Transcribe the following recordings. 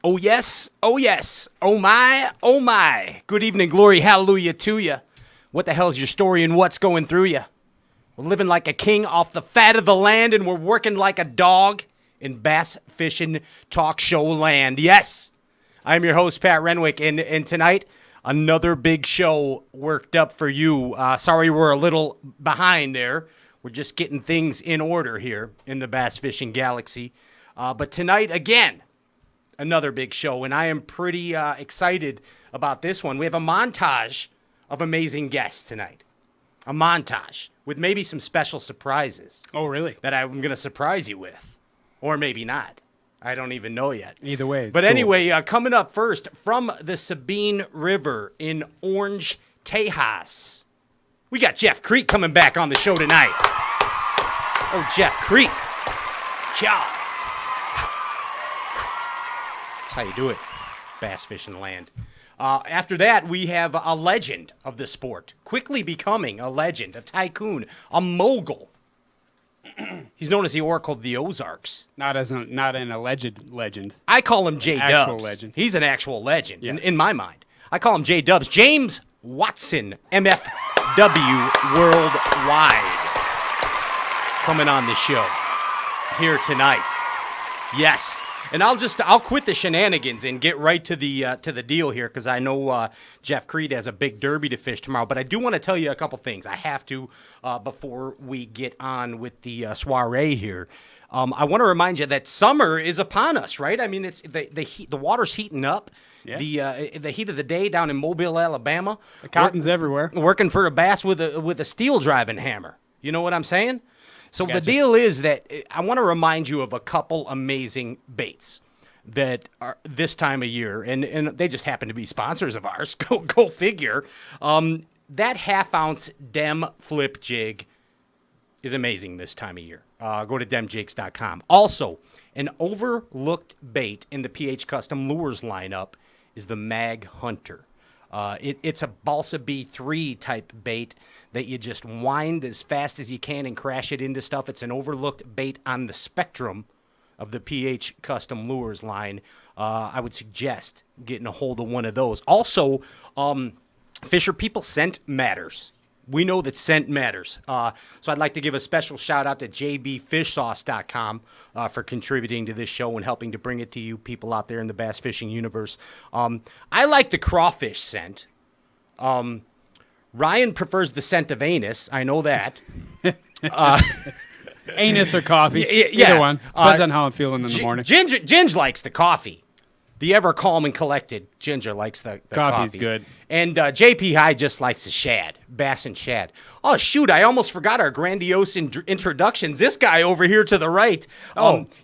Oh, yes. Oh, yes. Oh, my. Oh, my. Good evening, glory, hallelujah to you. What the hell's your story and what's going through you? We're living like a king off the fat of the land, and we're working like a dog in bass fishing talk show land. Yes, I'm your host, Pat Renwick, and tonight, another big show worked up for you. Sorry we're a little behind there. We're just getting things in order here in the bass fishing galaxy. But tonight, again, another big show, and I am pretty excited about this one. We have a montage of amazing guests tonight. A montage with maybe some special surprises. Oh, really? That I'm going to surprise you with. Or maybe not. I don't even know yet. Either way. But cool. anyway, coming up first, from the Sabine River in Orange, Tejas, we got Jeff Cre coming back on the show tonight. Oh, Jeff Cre. Ciao. That's how you do it, bass fishing land. After that, we have a legend of the sport, quickly becoming a legend, a tycoon, a mogul. He's known as the Oracle of the Ozarks. Not an alleged legend. I call him J Dubs. Actual legend. He's an actual legend Yes. in my mind. I call him J Dubs. James Watson, MFW Worldwide, coming on the show here tonight. Yes. And I'll quit the shenanigans and get right to the deal here, because I know Jeff Cre has a big derby to fish tomorrow. But I do want to tell you a couple things. I have to before we get on with the soiree here. I want to remind you that summer is upon us, right? I mean, it's the water's heating up. Yeah. The heat of the day down in Mobile, Alabama. The cotton's everywhere. Working for a bass with a steel driving hammer. You know what I'm saying? So Gotcha. The deal is that I want to remind you of a couple amazing baits that are this time of year, and they just happen to be sponsors of ours. Go figure. That half-ounce Dem flip jig is amazing this time of year. Go to demjigs.com. Also, an overlooked bait in the PH Custom Lures lineup is the Mag Hunter. It's a Balsa B3 type bait that you just wind as fast as you can and crash it into stuff. It's an overlooked bait on the spectrum of the PH Custom Lures line. I would suggest getting a hold of one of those. Also, Fisher people, scent matters. We know that scent matters. So I'd like to give a special shout out to jbfishsauce.com for contributing to this show and helping to bring it to you people out there in the bass fishing universe. I like the crawfish scent. Ryan prefers the scent of anus. I know that. Anus or coffee. Yeah. Either one. Depends on how I'm feeling in the morning. Ginger likes the coffee. The ever calm and collected Ginger likes the Coffee's coffee. good. And JP High just likes the shad, Bassin Shad. Oh, shoot, I almost forgot our grandiose introductions. This guy over here to the right.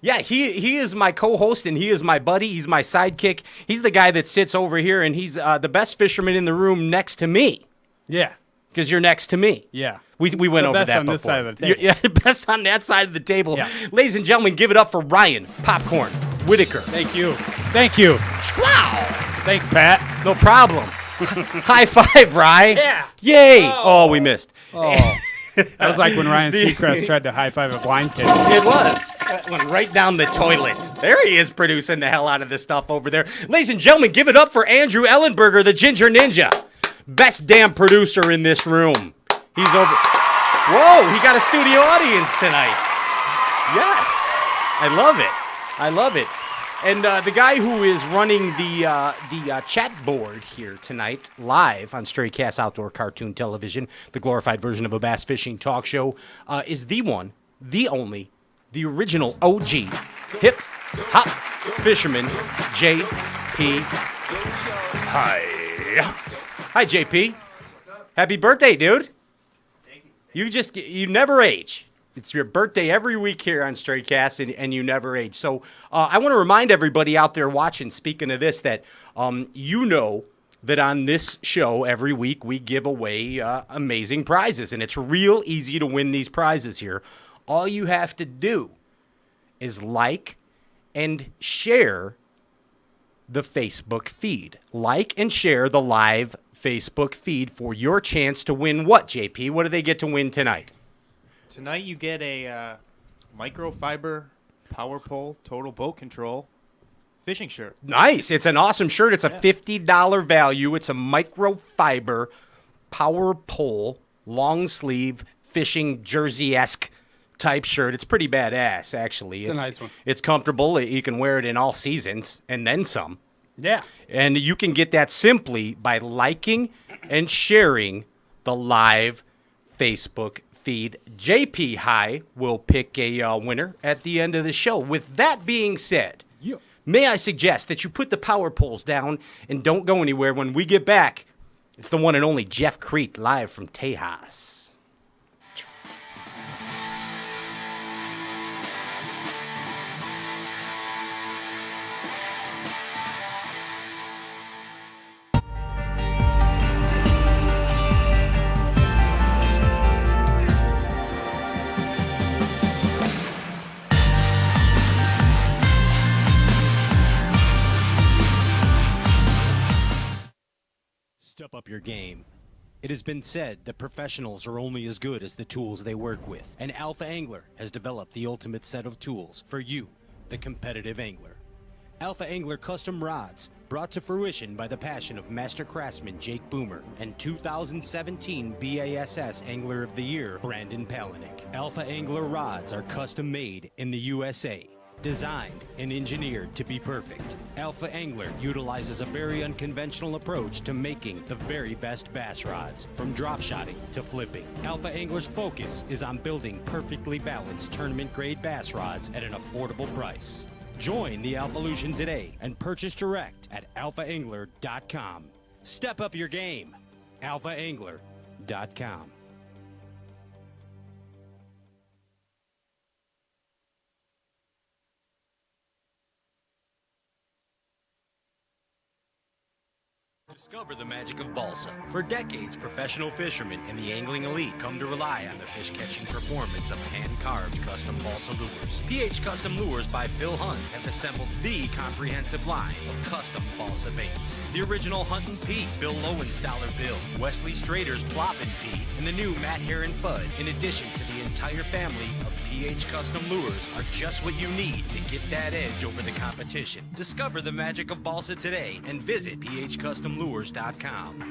Yeah, he is my co-host, and he is my buddy. He's my sidekick. He's the guy that sits over here, and he's the best fisherman in the room next to me. Yeah. Because you're next to me. Yeah. We went over that before. Best on this side of the table. Yeah, best on that side of the table. Yeah. Ladies and gentlemen, give it up for Ryan Popcorn Whitaker. Thank you. Squaw! Thanks, Pat. No problem. High five, Rye. Yeah. Yay. Oh, we missed. Oh. That was like when Ryan Seacrest tried to high-five a blind kid. It was. That went right down the toilet. There he is producing the hell out of this stuff over there. Ladies and gentlemen, give it up for Andrew Ellenberger, the Ginger Ninja. Best damn producer in this room. He's over. Whoa, he got a studio audience tonight. Yes. I love it. And the guy who is running the chat board here tonight, live on Stray Cast Outdoor Cartoon Television, the glorified version of a bass fishing talk show, is the one, the only, the original OG, hip hop fisherman, J.P. Hi, JP. What's up? Happy birthday, dude. Thank you. You never age. It's your birthday every week here on Stray Cast, and you never age. So I want to remind everybody out there watching, speaking of this, that you know that on this show every week we give away amazing prizes, and it's real easy to win these prizes here. All you have to do is like and share the Facebook feed. Like and share the live Facebook feed for your chance to win what, JP? What do they get to win tonight? Tonight you get a microfiber power pole total boat control fishing shirt. Nice. It's an awesome shirt. It's a $50 value. It's a microfiber power pole, long sleeve, fishing jersey-esque type shirt. It's pretty badass, actually. It's a nice one. It's comfortable. You can wear it in all seasons and then some. Yeah. And you can get that simply by liking and sharing the live Facebook feed. JP High will pick a winner at the end of the show. With that being said, may I suggest that you put the power poles down and don't go anywhere. When we get back, it's the one and only Jeff Cre live from Tejas. Step up your game. It has been said that professionals are only as good as the tools they work with, and Alpha Angler has developed the ultimate set of tools for you, the competitive angler. Alpha Angler custom rods, brought to fruition by the passion of master craftsman Jake Boomer and 2017 BASS Angler of the Year Brandon Palaniuk. Alpha Angler rods are custom made in the USA. Designed and engineered to be perfect, Alpha Angler utilizes a very unconventional approach to making the very best bass rods, from drop shotting to flipping. Alpha Angler's focus is on building perfectly balanced tournament-grade bass rods at an affordable price. Join the Alphalution today and purchase direct at alphaangler.com. Step up your game. alphaangler.com. Discover the magic of balsa. For decades, professional fishermen and the angling elite come to rely on the fish-catching performance of hand-carved custom balsa lures. PH Custom Lures by Phil Hunt have assembled the comprehensive line of custom balsa baits. The original Hunt and Pete, Bill Lowen's Dollar Bill, Wesley Strader's Plop and Pete, and the new Matt Heron Fudd, in addition to the entire family of PH Custom Lures, are just what you need to get that edge over the competition. Discover the magic of balsa today and visit phcustomlures.com.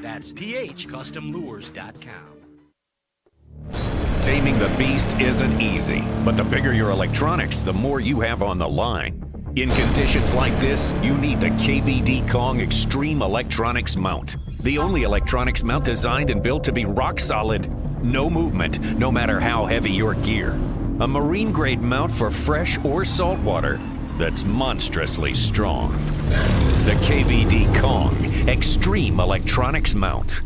That's phcustomlures.com. Taming the beast isn't easy, but the bigger your electronics, the more you have on the line. In conditions like this, you need the KVD Kong Extreme Electronics Mount. The only electronics mount designed and built to be rock solid. No movement, no matter how heavy your gear. A marine-grade mount for fresh or salt water that's monstrously strong. The KVD Kong Extreme Electronics Mount.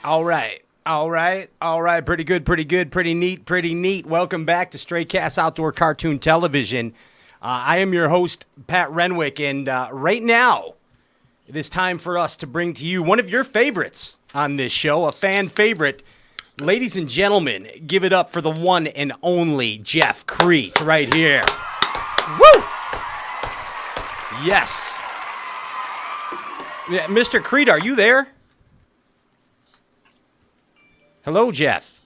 All right. Pretty good, pretty neat. Welcome back to Stray Cats Outdoor Cartoon Television. I am your host, Pat Renwick, and right now it is time for us to bring to you one of your favorites on this show, a fan favorite. Ladies and gentlemen, give it up for the one and only Jeff Cre right here. Woo! Yes. Yeah, Mr. Cre, are you there? Hello, Jeff.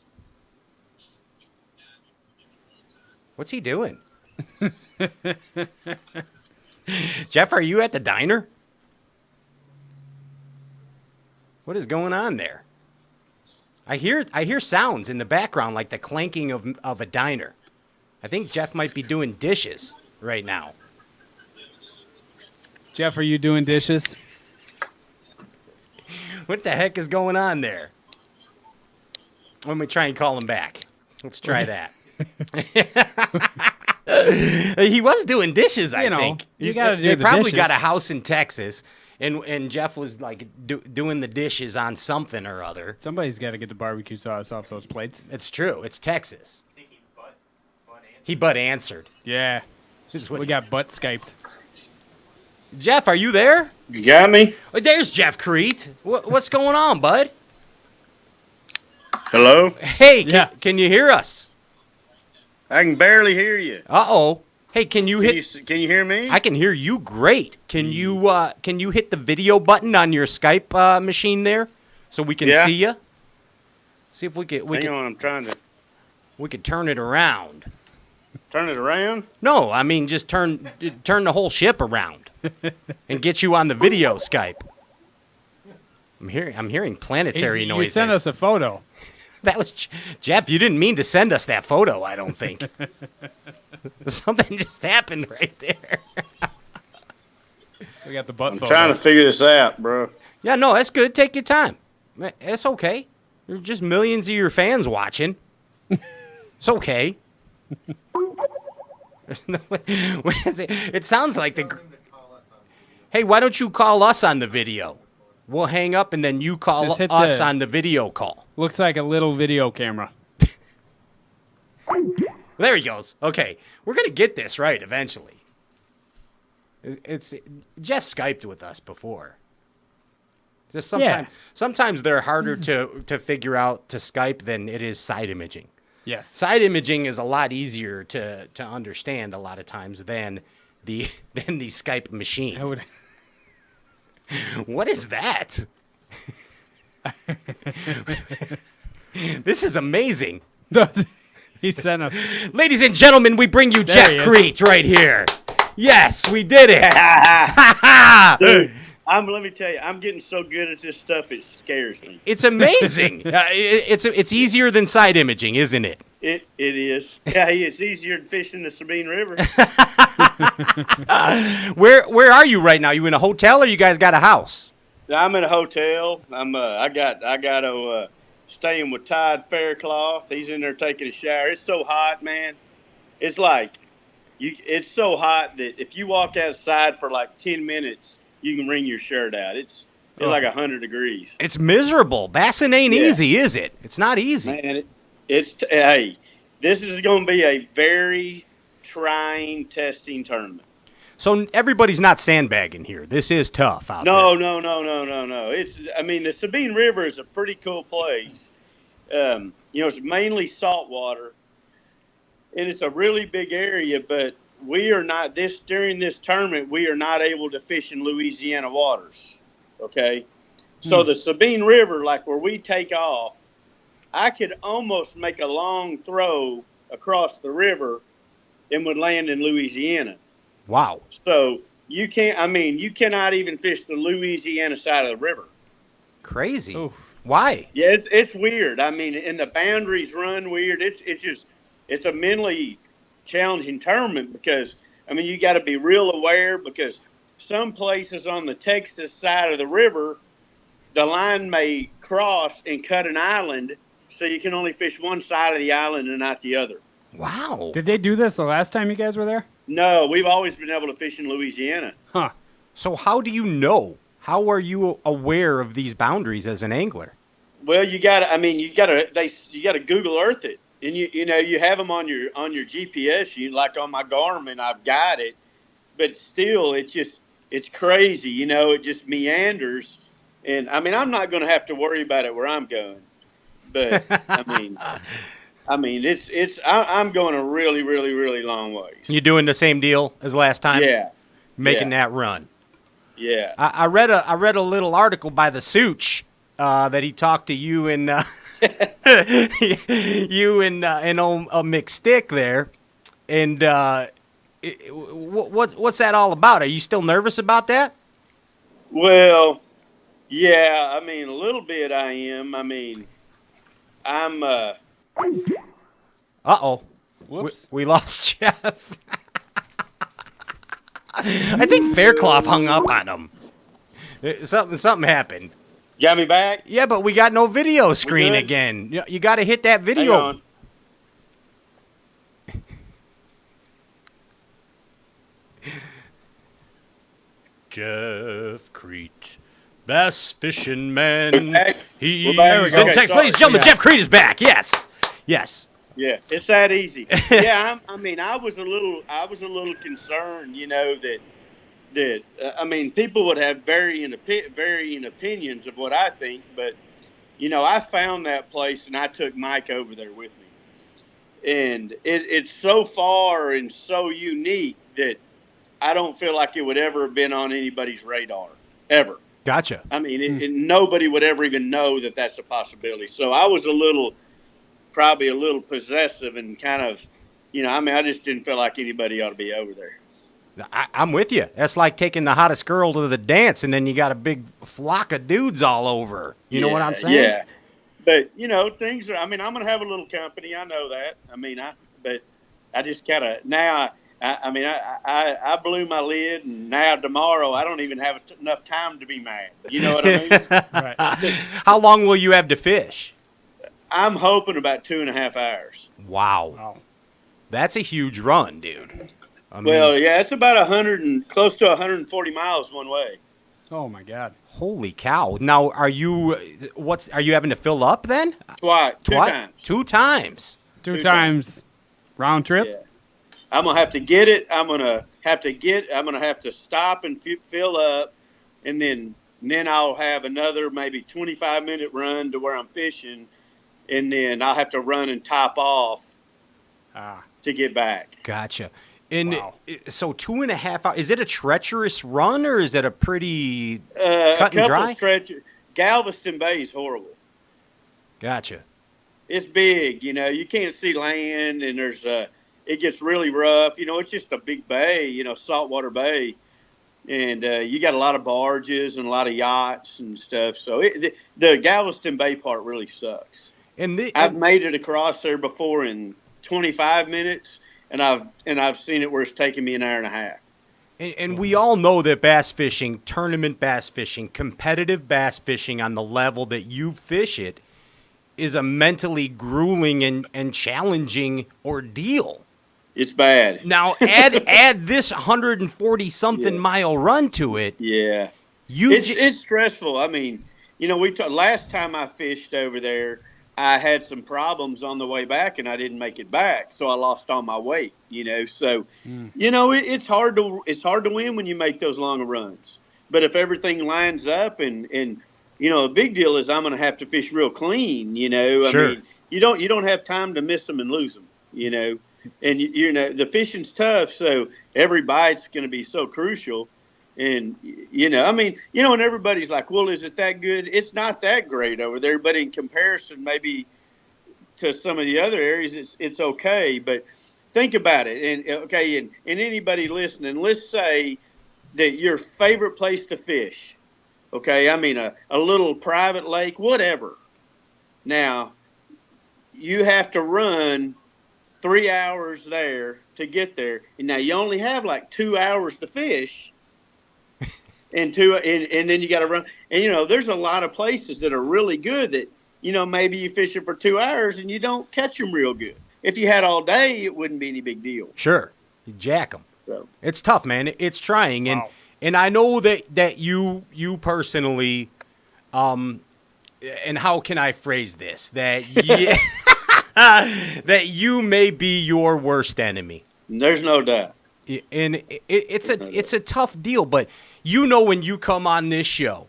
What's he doing? Jeff, are you at the diner? What is going on there? I hear sounds in the background like the clanking of a diner. I think Jeff might be doing dishes right now. Jeff, are you doing dishes? What the heck is going on there? Let me try and call him back. Let's try that. He was doing dishes, I think. You got to do They the probably dishes. got a house in Texas, and Jeff was like doing the dishes on something or other. Somebody's got to get the barbecue sauce off those plates. It's true. It's Texas. He butt answered. Yeah. This is what We got butt Skyped. Jeff, are you there? You got me? Oh, there's Jeff Cre. What's going on, bud? Hello? Hey, Yeah. can you hear us? I can barely hear you. Uh-oh. Hey, can you hit... Can you hear me? I can hear you great. Can you hit the video button on your Skype machine there so we can see you? See if we could Hang on, I'm trying to we could turn it around. turn it around. No, I mean just turn the whole ship around and get you on the video Skype. I'm hearing planetary noises. You sent us a photo. That was Jeff. You didn't mean to send us that photo, I don't think. Something just happened right there. We got the butt I'm photo. trying to figure this out, bro. Yeah, no, that's good. Take your time. It's okay. There's just millions of your fans watching. It's okay. It sounds like the. Hey, why don't you call us on the video? We'll hang up and then you call Just hit us the- on the video call. Looks like a little video camera. There he goes. Okay, we're gonna get this right eventually. It's Jeff Skyped with us before. Just sometimes they're harder to figure out to Skype than it is side imaging. Yes. Side imaging is a lot easier to understand a lot of times than the Skype machine. I would. What is that? This is amazing. He sent us. Ladies and gentlemen, we bring you There Jeff he is. Cre right here. Yes, we did it. Dude, let me tell you, I'm getting so good at this stuff, it scares me. It's amazing. It's easier than side imaging, isn't it? It is. Yeah, it's easier than fishing the Sabine River. Where are you right now? You in a hotel or you guys got a house? I'm in a hotel. I got staying with Todd Faircloth. He's in there taking a shower. It's so hot, man. It's like it's so hot that if you walk outside for like 10 minutes, you can wring your shirt out. It's like 100 degrees. It's miserable. Bassin ain't easy, is it? It's not easy. Man, hey, this is going to be a very trying testing tournament. So everybody's not sandbagging here. This is tough out there. No. The Sabine River is a pretty cool place. It's mainly saltwater, and it's a really big area. But we are not during this tournament. We are not able to fish in Louisiana waters. Okay, so the Sabine River, like where we take off, I could almost make a long throw across the river and would land in Louisiana. Wow. So you cannot even fish the Louisiana side of the river. Crazy. Oof. Why? Yeah, it's weird. I mean, and the boundaries run weird. It's a mentally challenging tournament because, you got to be real aware because some places on the Texas side of the river, the line may cross and cut an island, so you can only fish one side of the island and not the other. Wow. Did they do this the last time you guys were there? No, we've always been able to fish in Louisiana. Huh. So how do you know? How are you aware of these boundaries as an angler? Well, you got to Google Earth it, and you have them on your GPS. Like on my Garmin, I've got it, but still, it's crazy. It just meanders, and I'm not going to have to worry about it where I'm going, but I'm going a really, really, really long ways. You doing the same deal as last time? Yeah, Making that run. Yeah. I read a little article by the Such that he talked to you and you and old McStick there, and what's that all about? Are you still nervous about that? Well, yeah. A little bit. I am. I'm. Uh-oh. Whoops. We lost Jeff. I think Faircloth hung up on him. Something happened. Got me back? Yeah, but we got no video screen good? again. You got to hit that Hang video. on. Jeff Cre, bass fishing man. We're back. He's We're back. in Okay, Texas. sorry. Ladies and gentlemen, Yeah. Jeff Cre is back. Yes. Yes. Yeah, it's that easy. Yeah, I mean, I was a little concerned, that people would have varying opinions of what I think, but I found that place and I took Mike over there with me, and it's so far and so unique that I don't feel like it would ever have been on anybody's radar ever. Gotcha. I mean, nobody would ever even know that that's a possibility. So I was probably a little possessive and kind of, I just didn't feel like anybody ought to be over there. I'm with you. That's like taking the hottest girl to the dance, and then you got a big flock of dudes all over. You know what I'm saying? Yeah. But, things are, I'm going to have a little company. I know that. But I just kind of, now, I blew my lid, and now tomorrow I don't even have enough time to be mad. You know what I mean? Right. How long will you have to fish? I'm hoping about 2.5 hours. Wow. That's a huge run, dude. Well, yeah, it's about close to 140 miles one way. Oh my God. Holy cow. Now, are you having to fill up then? Twice. Two times. 2 times. Two times round trip? Yeah. I'm going to have to get it. I'm going to have to stop and fill up, and then I'll have another maybe 25-minute run to where I'm fishing, and then I'll have to run and top off to get back. Gotcha. And Wow. so 2.5 hours, is it a treacherous run or is it a pretty cut and dry? Stretches. Galveston Bay is horrible. Gotcha. It's big, you can't see land, and it gets really rough. It's just a big bay, saltwater bay. And you got a lot of barges and a lot of yachts and stuff. So the Galveston Bay part really sucks. I've made it across there before in 25 minutes, and I've seen it where it's taken me an hour and a half. And we all know that bass fishing, tournament bass fishing, competitive bass fishing on the level that you fish it is a mentally grueling and challenging ordeal. It's bad. Now add this 140-something mile run to it. Yeah. It's stressful. I mean, last time I fished over there, I had some problems on the way back, and I didn't make it back, so I lost all my weight. So it's hard to win when you make those long runs. But if everything lines up, and the big deal is I'm going to have to fish real clean. Sure. I mean, you don't have time to miss them and lose them. And the fishing's tough, so every bite's going to be so crucial. And, and everybody's like, well, is it that good? It's not that great over there, but in comparison, maybe to some of the other areas, it's okay. But think about it. And anybody listening, let's say that your favorite place to fish, okay? I mean, a little private lake, whatever. Now, you have to run 3 hours there to get there. And now you only have like 2 hours to fish. And then you got to run. And, there's a lot of places that are really good that, maybe you fish it for 2 hours and you don't catch them real good. If you had all day, it wouldn't be any big deal. Sure. You jack them. So. It's tough, man. It's trying. Wow. And I know that you personally, and how can I phrase this? That that you may be your worst enemy. There's no doubt. And it's a tough deal, but when you come on this show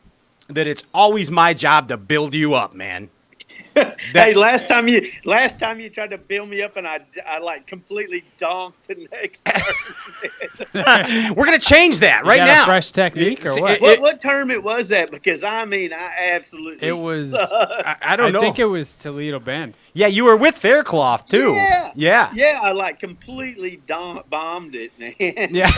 that it's always my job to build you up, man. Hey, last time you tried to build me up, and I like completely donked the next person. We're gonna change that right got now. A fresh technique or what? What tournament was that? Because I absolutely. It was. I don't know. I think it was Toledo Bend. Yeah, you were with Faircloth too. Yeah. I like completely bombed it, man. Yeah.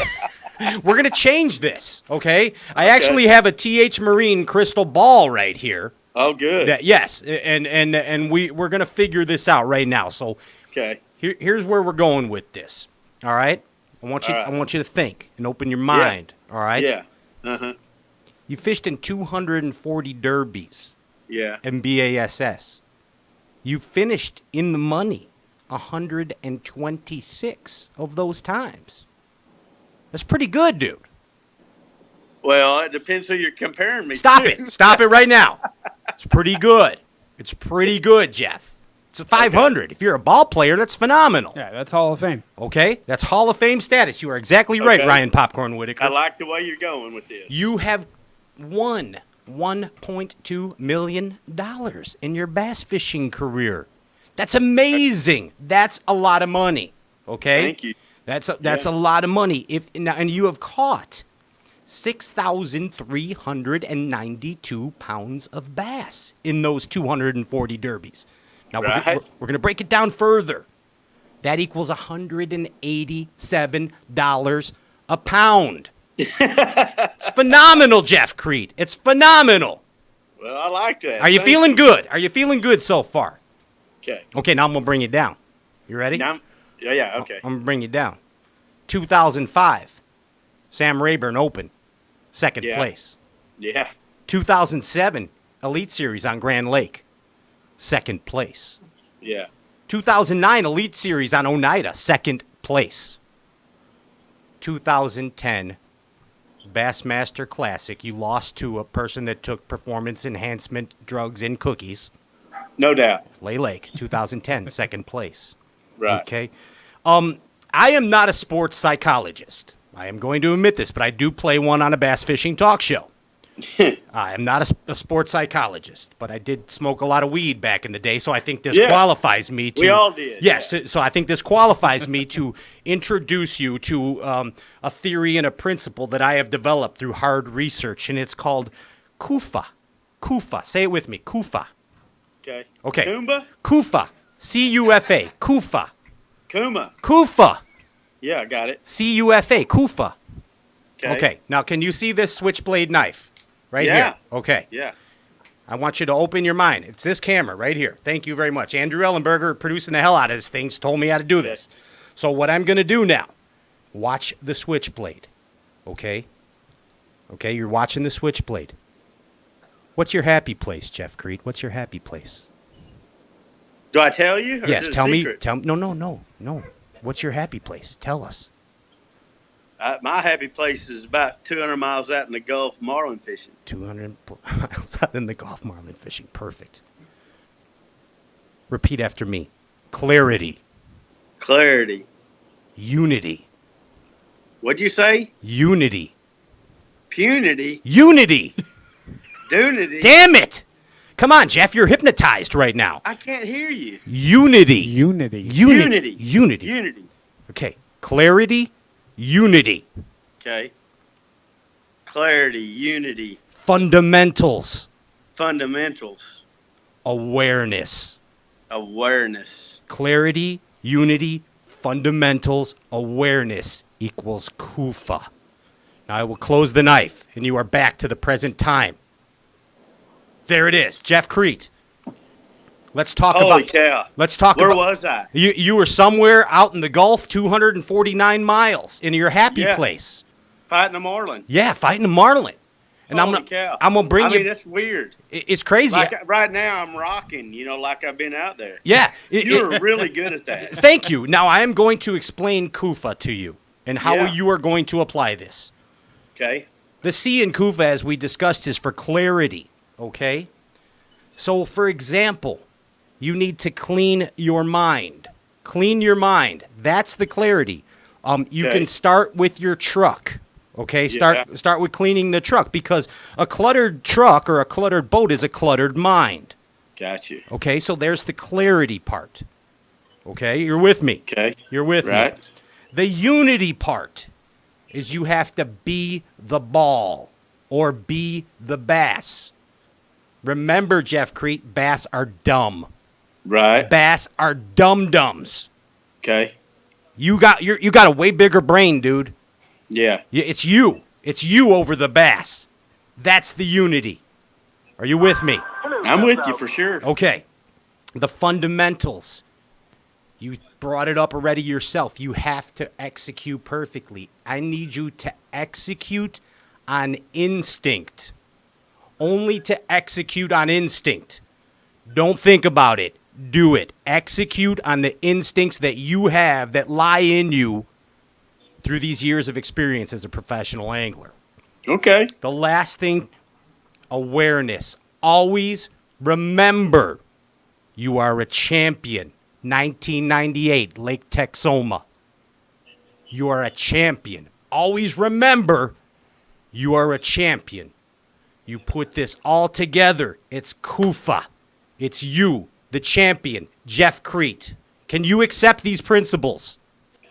We're gonna change this, okay? I actually have a TH Marine crystal ball right here. Oh, good. Yes, and we're gonna figure this out right now. So, okay. Here's where we're going with this. All right. I want you to think and open your mind. Yeah. All right. Yeah. Uh-huh. You fished in 240 derbies. Yeah. And BASS. You finished in the money 126 of those times. That's pretty good, dude. Well, it depends who you're comparing me Stop to. it. Stop it right now. It's pretty good. It's pretty good, Jeff. It's a 500. If you're a ball player, that's phenomenal. Yeah, that's Hall of Fame. Okay? That's Hall of Fame status. You are exactly right, Okay. Ryan Popcorn Whitaker. I like the way you're going with this. You have won $1.2 million in your bass fishing career. That's amazing. That's a lot of money. Okay? Thank you. That's a lot of money. And you have caught 6,392 pounds of bass in those 240 derbies. Now, Right. we're going to break it down further. That equals $187 a pound. It's phenomenal, Jeff Cre. It's phenomenal. Well, I like that. Are you Thank feeling good? Are you feeling good so far? Okay. Okay, now I'm going to bring it down. You ready? Now, yeah, okay. I'm going to bring it down. 2005, Sam Rayburn Open, second Yeah. place. Yeah. 2007, Elite Series on Grand Lake, second place. Yeah. 2009, Elite Series on Oneida, second place. 2010, Bassmaster Classic. You lost to a person that took performance enhancement drugs and cookies. No doubt. Lay Lake, 2010, second place. Right. Okay. I am not a sports psychologist. I am going to admit this, but I do play one on a bass fishing talk show. I am not a sports psychologist, but I did smoke a lot of weed back in the day, so I think this Yeah. qualifies me to. We all did, Yes, yeah. so I think this qualifies me to introduce you to a theory and a principle that I have developed through hard research, and it's called KUFA. KUFA. Say it with me. KUFA. Okay. Okay. Kumba? KUFA. CUFA. KUFA. Kuma. KUFA. Yeah, I got it. CUFA. KUFA. Okay. Now, can you see this switchblade knife right Yeah. here? Okay. Yeah. I want you to open your mind. It's this camera right here. Thank you very much. Andrew Ellenberger, producing the hell out of this thing, told me how to do this. So what I'm going to do now, watch the switchblade. Okay? Okay, you're watching the switchblade. What's your happy place, Jeff Cre? What's your happy place? Do I tell you? Or Yes, is it a tell me. secret? No. What's your happy place? Tell us. My happy place is about 200 miles out in the Gulf marlin fishing. 200 miles out in the Gulf marlin fishing. Perfect. Repeat after me. Clarity. Clarity. Unity. What'd you say? Unity. Punity. Unity. Dunity. Damn it. Come on, Jeff. You're hypnotized right now. I can't hear you. Unity. Unity. Unity. Unity. Unity. Okay. Clarity. Unity. Okay. Clarity. Unity. Fundamentals. Fundamentals. Awareness. Awareness. Clarity, unity, fundamentals, awareness equals KUFA. Now I will close the knife, and you are back to the present time. There it is, Jeff Cre. Let's talk Holy about. cow. Let's talk Where about. was I? You were somewhere out in the Gulf, 249 miles, in your happy Yeah. place. Fighting a marlin. Yeah, fighting a marlin. And Holy cow. I'm gonna bring I you. mean, that's weird. It's crazy. Like right now, I'm rocking, like I've been out there. Yeah. You're really good at that. Thank you. Now I am going to explain KUFA to you and how Yeah. you are going to apply this. Okay. The C in KUFA, as we discussed, is for clarity. Okay? So, for example, you need to clean your mind. Clean your mind. That's the clarity. You Okay. can start with your truck. Okay? Start with cleaning the truck, because a cluttered truck or a cluttered boat is a cluttered mind. Got you. Okay? So there's the clarity part. Okay? You're with me. Okay. You're with Right. me. The unity part is you have to be the ball or be the bass. Remember, Jeff Cre, bass are dumb. Right. Bass are dum-dums. Okay. You got a way bigger brain, dude. Yeah. It's you. It's you over the bass. That's the unity. Are you with me? I'm with you for sure. Okay. The fundamentals. You brought it up already yourself. You have to execute perfectly. I need you to execute on instinct. Only to execute on instinct. Don't think about it. Do it. Execute on the instincts that you have that lie in you through these years of experience as a professional angler. Okay. The last thing, awareness. Always remember you are a champion. 1998, Lake Texoma. You are a champion. Always remember you are a champion. You put this all together. It's Kufa. It's you, the champion, Jeff Cre. Can you accept these principles?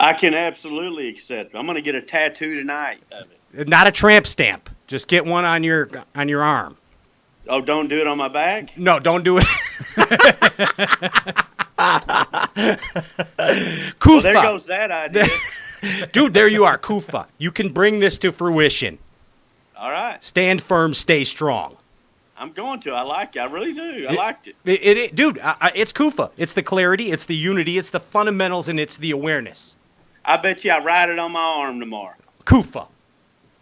I can absolutely accept. I'm going to get a tattoo tonight of it. Not a tramp stamp. Just get one on your arm. Oh, don't do it on my back? No, don't do it. Kufa. Well, there goes that idea. Dude, there you are, Kufa. You can bring this to fruition. All right. Stand firm, stay strong. I'm going to. I like it. I really do. I liked it. Dude, it's Kufa. It's the clarity, it's the unity, it's the fundamentals, and it's the awareness. I bet you I ride it on my arm tomorrow. Kufa.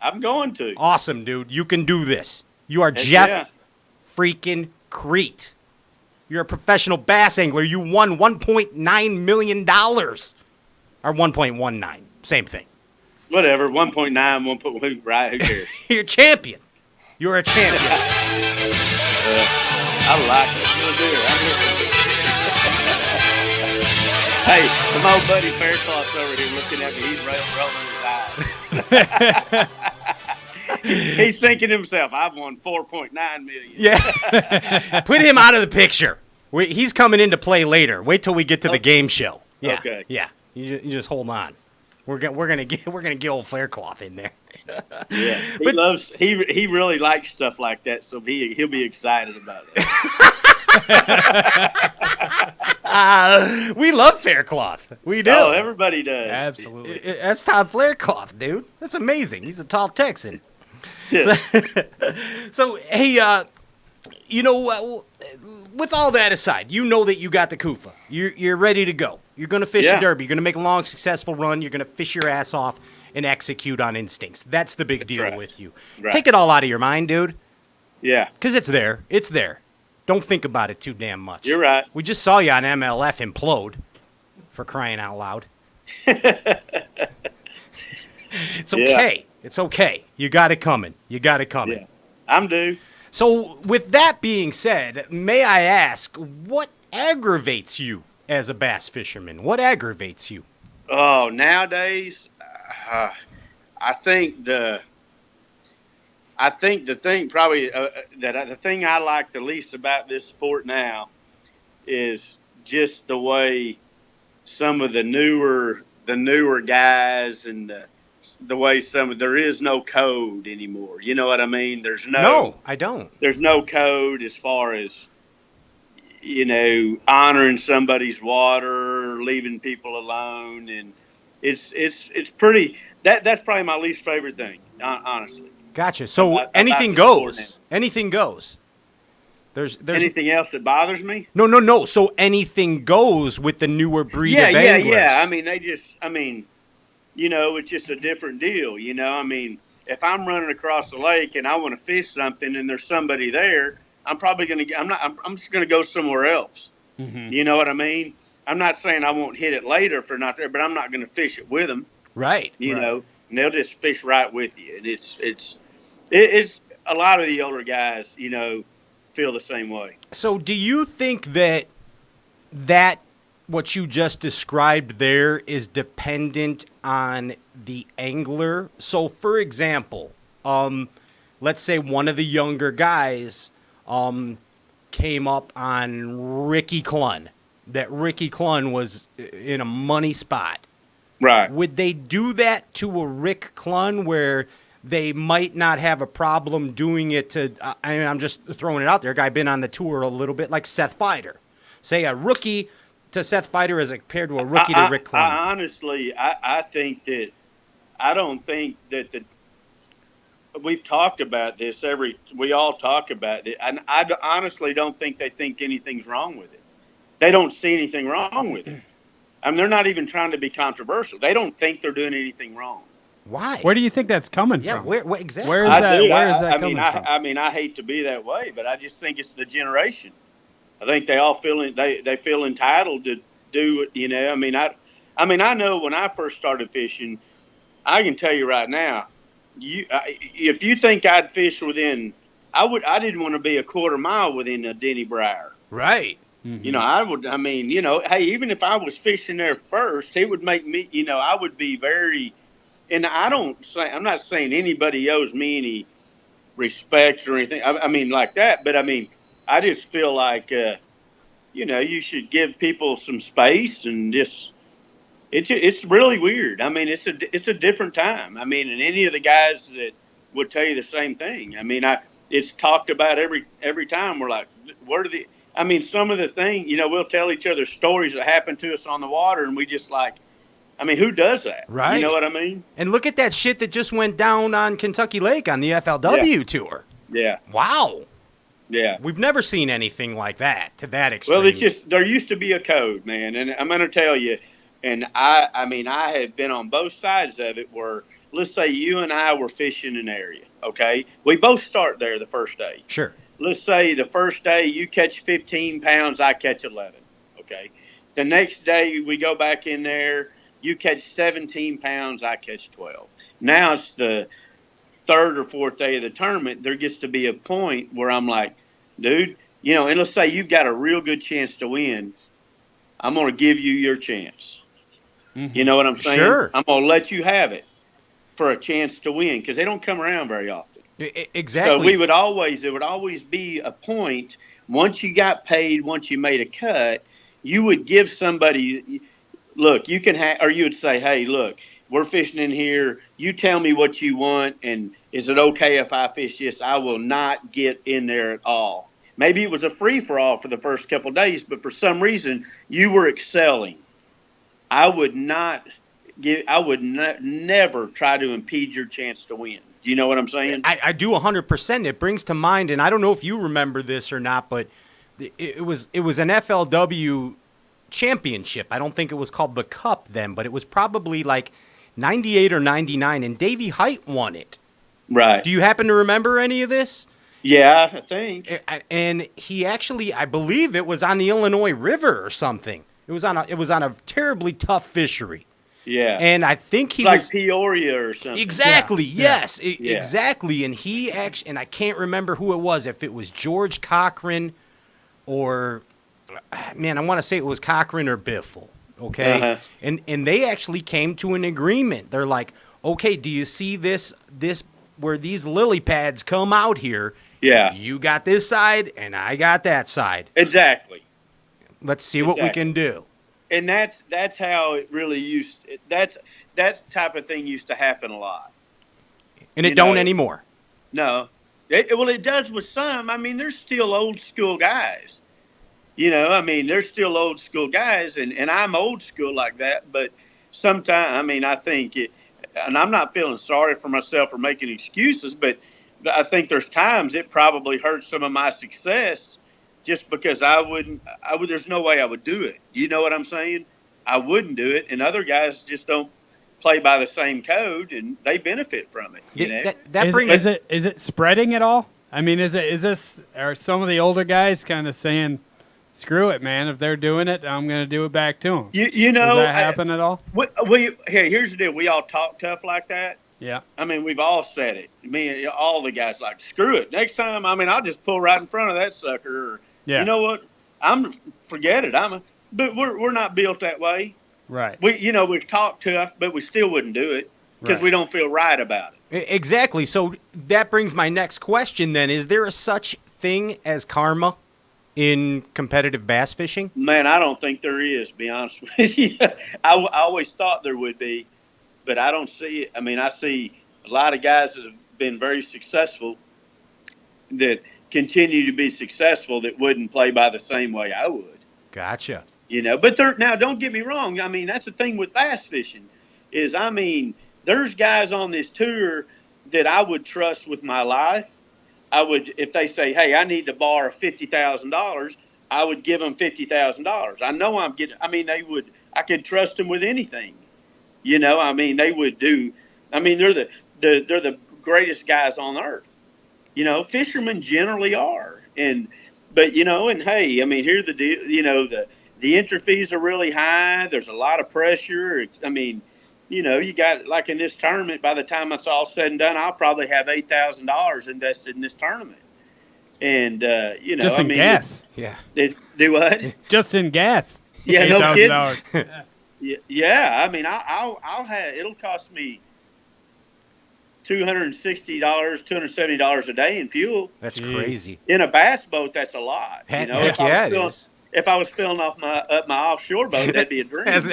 I'm going to. Awesome, dude. You can do this. You are Heck Jeff yeah. freaking Kriet. You're a professional bass angler. You won $1.9 million. Or 1.19. Same thing. Whatever. 1.9, 1.1, right? Who cares? You're a champion. You're a champion. I like it. Let's do it. I'm here. Hey, my old buddy Faircloth's over here looking at me. He's rolling his eyes. He's thinking to himself, I've won $4.9 million. Yeah. Put him out of the picture. He's coming into play later. Wait till we get to the game show. Yeah. Okay. Yeah. You just hold on. We're gonna get old Faircloth in there. Yeah. He really likes stuff like that, so he'll be excited about it. We love Faircloth. We do. Oh, everybody does. Absolutely. That's Todd Faircloth, dude. That's amazing. He's a tall Texan. Yeah. So hey, with all that aside, you know that you got the Kufa. You're ready to go. You're going to fish a derby. You're going to make a long, successful run. You're going to fish your ass off and execute on instincts. That's the big deal with you. Right. Take it all out of your mind, dude, Yeah. because it's there. It's there. Don't think about it too damn much. You're right. We just saw you on MLF implode, for crying out loud. It's okay. It's okay. You got it coming. Yeah. I'm due. So, with that being said, may I ask, what aggravates you as a bass fisherman? What aggravates you? Oh, nowadays, I think the thing probably the thing I like the least about this sport now is just the way some of the newer guys and the way there is no code anymore. You know what I mean? No, I don't. There's no code as far as, honoring somebody's water, leaving people alone, and it's pretty. That's probably my least favorite thing, honestly. Gotcha. So About anything this sport goes. Anything goes. There's Anything else that bothers me? No. So anything goes with the newer breed of anglers. Yeah. It's just a different deal. If I'm running across the lake and I want to fish something and there's somebody there, I'm just gonna go somewhere else. Mm-hmm. You know what I mean? I'm not saying I won't hit it later if they're not there, but I'm not gonna fish it with them. Right. You know, and they'll just fish right with you. And it's a lot of the older guys, feel the same way. So do you think that what you just described there is dependent on the angler? So, for example, let's say one of the younger guys came up on Ricky Clunn, that Ricky Clunn was in a money spot. Right. Would they do that to a Rick Clunn where they might not have a problem doing it to, I'm just throwing it out there, a guy been on the tour a little bit, like Seth Feider. Say a rookie to Seth Feider as compared to a rookie to Rick Clunn. Honestly, I think that, I don't think that we've talked about this we all talk about it, and I honestly don't think they think anything's wrong with it. They don't see anything wrong with it. They're not even trying to be controversial. They don't think they're doing anything wrong. Why? Where do you think that's coming Yeah, from? where exactly? Where is that coming from? I hate to be that way, but I just think it's the generation. I think they all they feel entitled to do it. I know when I first started fishing, I can tell you right now, if you think I'd fish within, I didn't want to be a quarter mile within a Denny Briar. Right. You know, I would. I mean, hey, even if I was fishing there first, it would make me. I would be very. And I'm not saying anybody owes me any respect or anything. I mean, like that. But I mean, I just feel like, you should give people some space and just. It's really weird. I mean, it's a different time. I mean, and any of the guys that would tell you the same thing. I mean, it's talked about every time. We're like, where do the? I mean, some of the thing, we'll tell each other stories that happened to us on the water, and we just like, I mean, who does that? Right. You know what I mean? And look at that shit that just went down on Kentucky Lake on the FLW tour. Yeah. Wow. Yeah. We've never seen anything like that to that extreme. Well, there used to be a code, man, and I'm going to tell you. And I mean, I have been on both sides of it where, let's say you and I were fishing an area, okay? We both start there the first day. Sure. Let's say the first day you catch 15 pounds, I catch 11, okay? The next day we go back in there, you catch 17 pounds, I catch 12. Now it's the third or fourth day of the tournament. There gets to be a point where I'm like, dude, and let's say you've got a real good chance to win. I'm going to give you your chance. Mm-hmm. You know what I'm saying? Sure. I'm going to let you have it for a chance to win because they don't come around very often. Exactly. So there would always be a point once you got paid, once you made a cut, you would give somebody, look, you can or you would say, hey, look, we're fishing in here. You tell me what you want, and is it okay if I fish this? I will not get in there at all. Maybe it was a free for all for the first couple of days, but for some reason you were excelling. I would never try to impede your chance to win. Do you know what I'm saying? I do 100%. It brings to mind, and I don't know if you remember this or not, but it was an FLW championship. I don't think it was called the Cup then, but it was probably like 98 or 99, and Davey Height won it. Right. Do you happen to remember any of this? Yeah, I think. And he actually, I believe it was on the Illinois River or something. It was on a terribly tough fishery. Yeah. And I think he like was Peoria or something. Exactly. Yeah. Yes. Yeah. Exactly. And he actually, and I can't remember who it was, if it was George Cochran or, man, I want to say it was Cochran or Biffle. Okay. Uh-huh. And they actually came to an agreement. They're like, okay, do you see this where these lily pads come out here? Yeah. You got this side and I got that side. Exactly. Let's see what we can do. And that's how it really that type of thing used to happen a lot. And it don't anymore. No. It does with some. I mean, there's still old school guys. There's still old school guys, and I'm old school like that. But sometimes, I think and I'm not feeling sorry for myself or making excuses, but I think there's times it probably hurts some of my success just because there's no way I would do it. You know what I'm saying? I wouldn't do it. And other guys just don't play by the same code and they benefit from it. Is it spreading at all? I mean, are some of the older guys kind of saying, screw it, man, if they're doing it, I'm going to do it back to them? Does that happen at all? Here's the deal. We all talk tough like that. Yeah. I mean, we've all said it. Me and all the guys like, screw it. Next time, I'll just pull right in front of that sucker. Or, yeah. You know what? Forget it. But we're not built that way. Right. We've talked tough, but we still wouldn't do it because we don't feel right about it. Exactly. So that brings my next question then. Is there a such thing as karma in competitive bass fishing? Man, I don't think there is, to be honest with you. I always thought there would be, but I don't see it. I see a lot of guys that have been very successful that continue to be successful that wouldn't play by the same way I would. Gotcha. But now don't get me wrong. That's the thing with bass fishing is, there's guys on this tour that I would trust with my life. I would, if they say, hey, I need to borrow $50,000, I would give them $50,000. I know I could trust them with anything. They would do, they're the greatest guys on earth. Fishermen generally are. But hey, here's the deal, the entry fees are really high. There's a lot of pressure. you got like in this tournament. By the time it's all said and done, I'll probably have $8,000 invested in this tournament. And Just in gas. Yeah. Do what? Just in gas. Yeah, no $8,000. kidding. Yeah, I mean, I'll have it'll cost me $260, $270 a day in fuel. That's Jeez. crazy. In a bass boat, that's a lot. Heck If yeah, it is. If I was filling off my offshore boat, that'd be a dream. As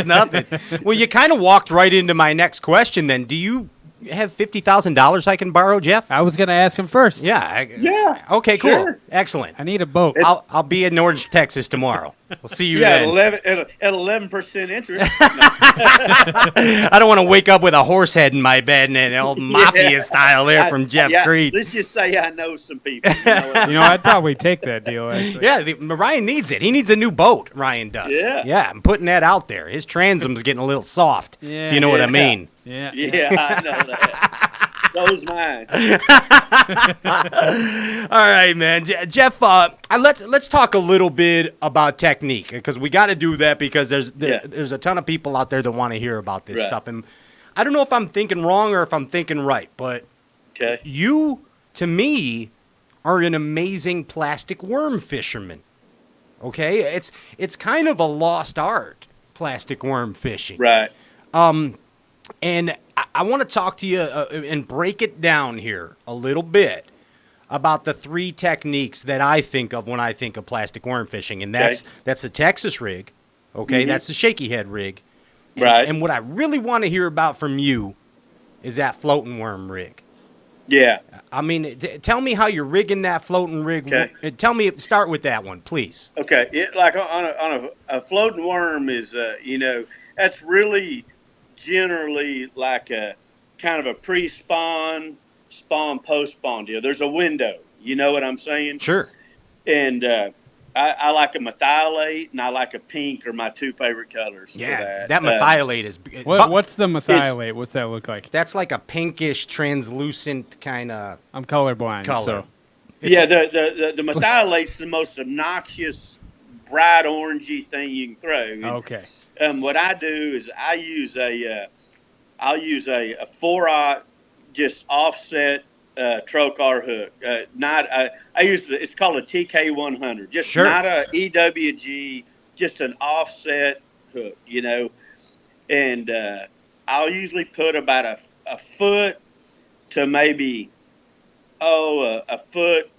nothing. Well, you kind of walked right into my next question. Then, do you have $50,000 I can borrow, Jeff? I was going to ask him first. Yeah. Yeah. Okay. Cool. Sure. Excellent. I need a boat. I'll be in Orange, Texas tomorrow. We'll see you Yeah, then. at 11% interest. I don't want to wake up with a horse head in my bed and an old mafia style there from Jeff Cre. Let's just say I know some people. You know? I'd probably take that deal, actually. Yeah, Ryan needs it. He needs a new boat, Ryan does. Yeah. Yeah, I'm putting that out there. His transom's getting a little soft, if you know what I mean. Yeah. Yeah, I know that. Those mine. All right, man. Jeff, let's talk a little bit about technique, because we got to do that, because there's a ton of people out there that want to hear about this stuff. And I don't know if I'm thinking wrong or if I'm thinking right, but you, to me, are an amazing plastic worm fisherman. Okay? It's kind of a lost art, plastic worm fishing. Right. And I want to talk to you and break it down here a little bit about the three techniques that I think of when I think of plastic worm fishing. And that's the Texas rig, okay? Mm-hmm. That's the shaky head rig. Right. And what I really want to hear about from you is that floating worm rig. Yeah. I mean, tell me how you're rigging that floating rig. Okay. Start with that one, please. Okay. Like on a floating worm is, that's really generally like a kind of a pre-spawn, spawn, post-spawn deal. There's a window. You know what I'm saying? Sure. And I like a methylate and I like a pink are my two favorite colors. Yeah, that methylate is. What's the methylate? What's that look like? That's like a pinkish, translucent kind of. I'm colorblind. Color. So. Yeah, the methylate's the most obnoxious, bright orangey thing you can throw. And, okay. What I do is I'll use a 4-aught just offset trocar hook. I use it's called a TK100. Just not a EWG, just an offset hook, And I'll usually put about a foot to maybe a foot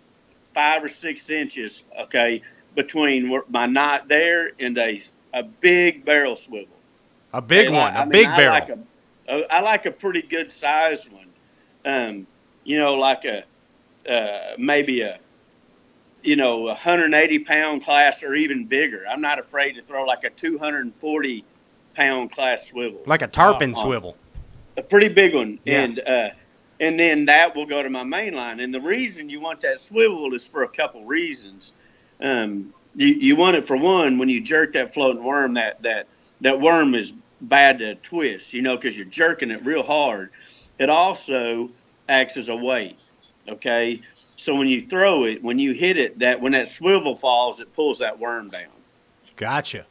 5 or 6 inches, okay, between my knot there and a big barrel swivel. A big one, a big barrel. I like a pretty good sized one. Like maybe a 180-pound class or even bigger. I'm not afraid to throw like a 240-pound class swivel. Like a tarpon swivel. A pretty big one. Yeah. And then that will go to my main line. And the reason you want that swivel is for a couple reasons. You want it for one, when you jerk that floating worm, that worm is bad to twist, because you're jerking it real hard. It also acts as a weight, okay? So when you throw it, when you hit it, when that swivel falls, it pulls that worm down. Gotcha.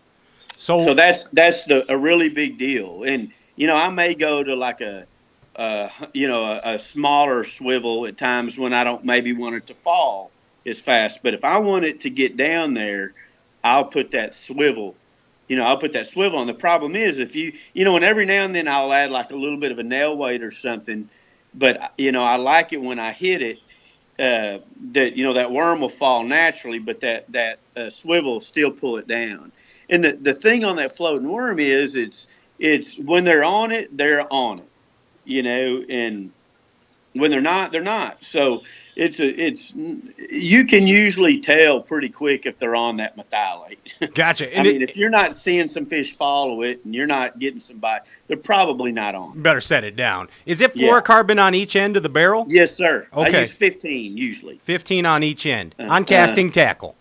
So that's a really big deal. And I may go to like a smaller swivel at times when I don't maybe want it to fall as fast. But if I want it to get down there, I'll put that swivel. I'll put that swivel on. The problem is if and every now and then I'll add like a little bit of a nail weight or something. But, I like it when I hit it, that worm will fall naturally, but that swivel will still pull it down. And the thing on that floating worm is it's when they're on it, and when they're not, they're not. So you can usually tell pretty quick if they're on that methylate. Gotcha. And if you're not seeing some fish follow it and you're not getting some bite, they're probably not on. Better set it down. Is it fluorocarbon on each end of the barrel? Yes, sir. Okay. I use 15 usually. 15 on each end on casting tackle.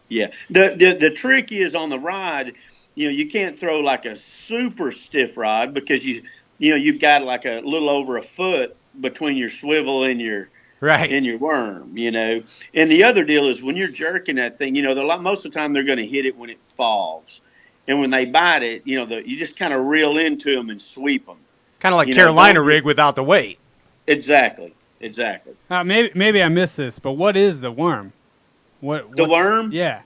Yeah. The trick is on the rod. You can't throw like a super stiff rod because you've got like a little over a foot between your swivel and your worm, And the other deal is when you're jerking that thing, most of the time they're going to hit it when it falls. and when they bite it, you know, you just kind of reel into them and sweep them. Kind of like You know, Carolina don't rig just- without the weight. Exactly. Maybe I missed this, but what is the worm? The worm? Yeah.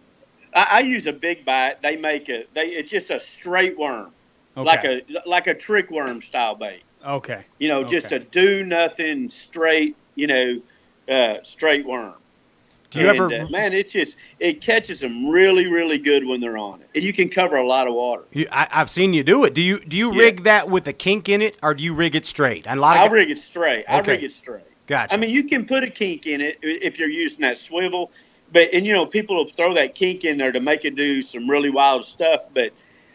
I use a big bite. They make it's just a straight worm, Okay. like a trick worm style bait. Okay. You know, just a do nothing straight, straight worm. Do you ever? Man, it catches them really, really good when they're on it, and you can cover a lot of water. I've seen you do it. Do you rig that with a kink in it, or do you rig it straight? And I rig it straight. Okay. I rig it straight. Gotcha. I mean, you can put a kink in it if you're using that swivel, and people will throw that kink in there to make it do some really wild stuff. But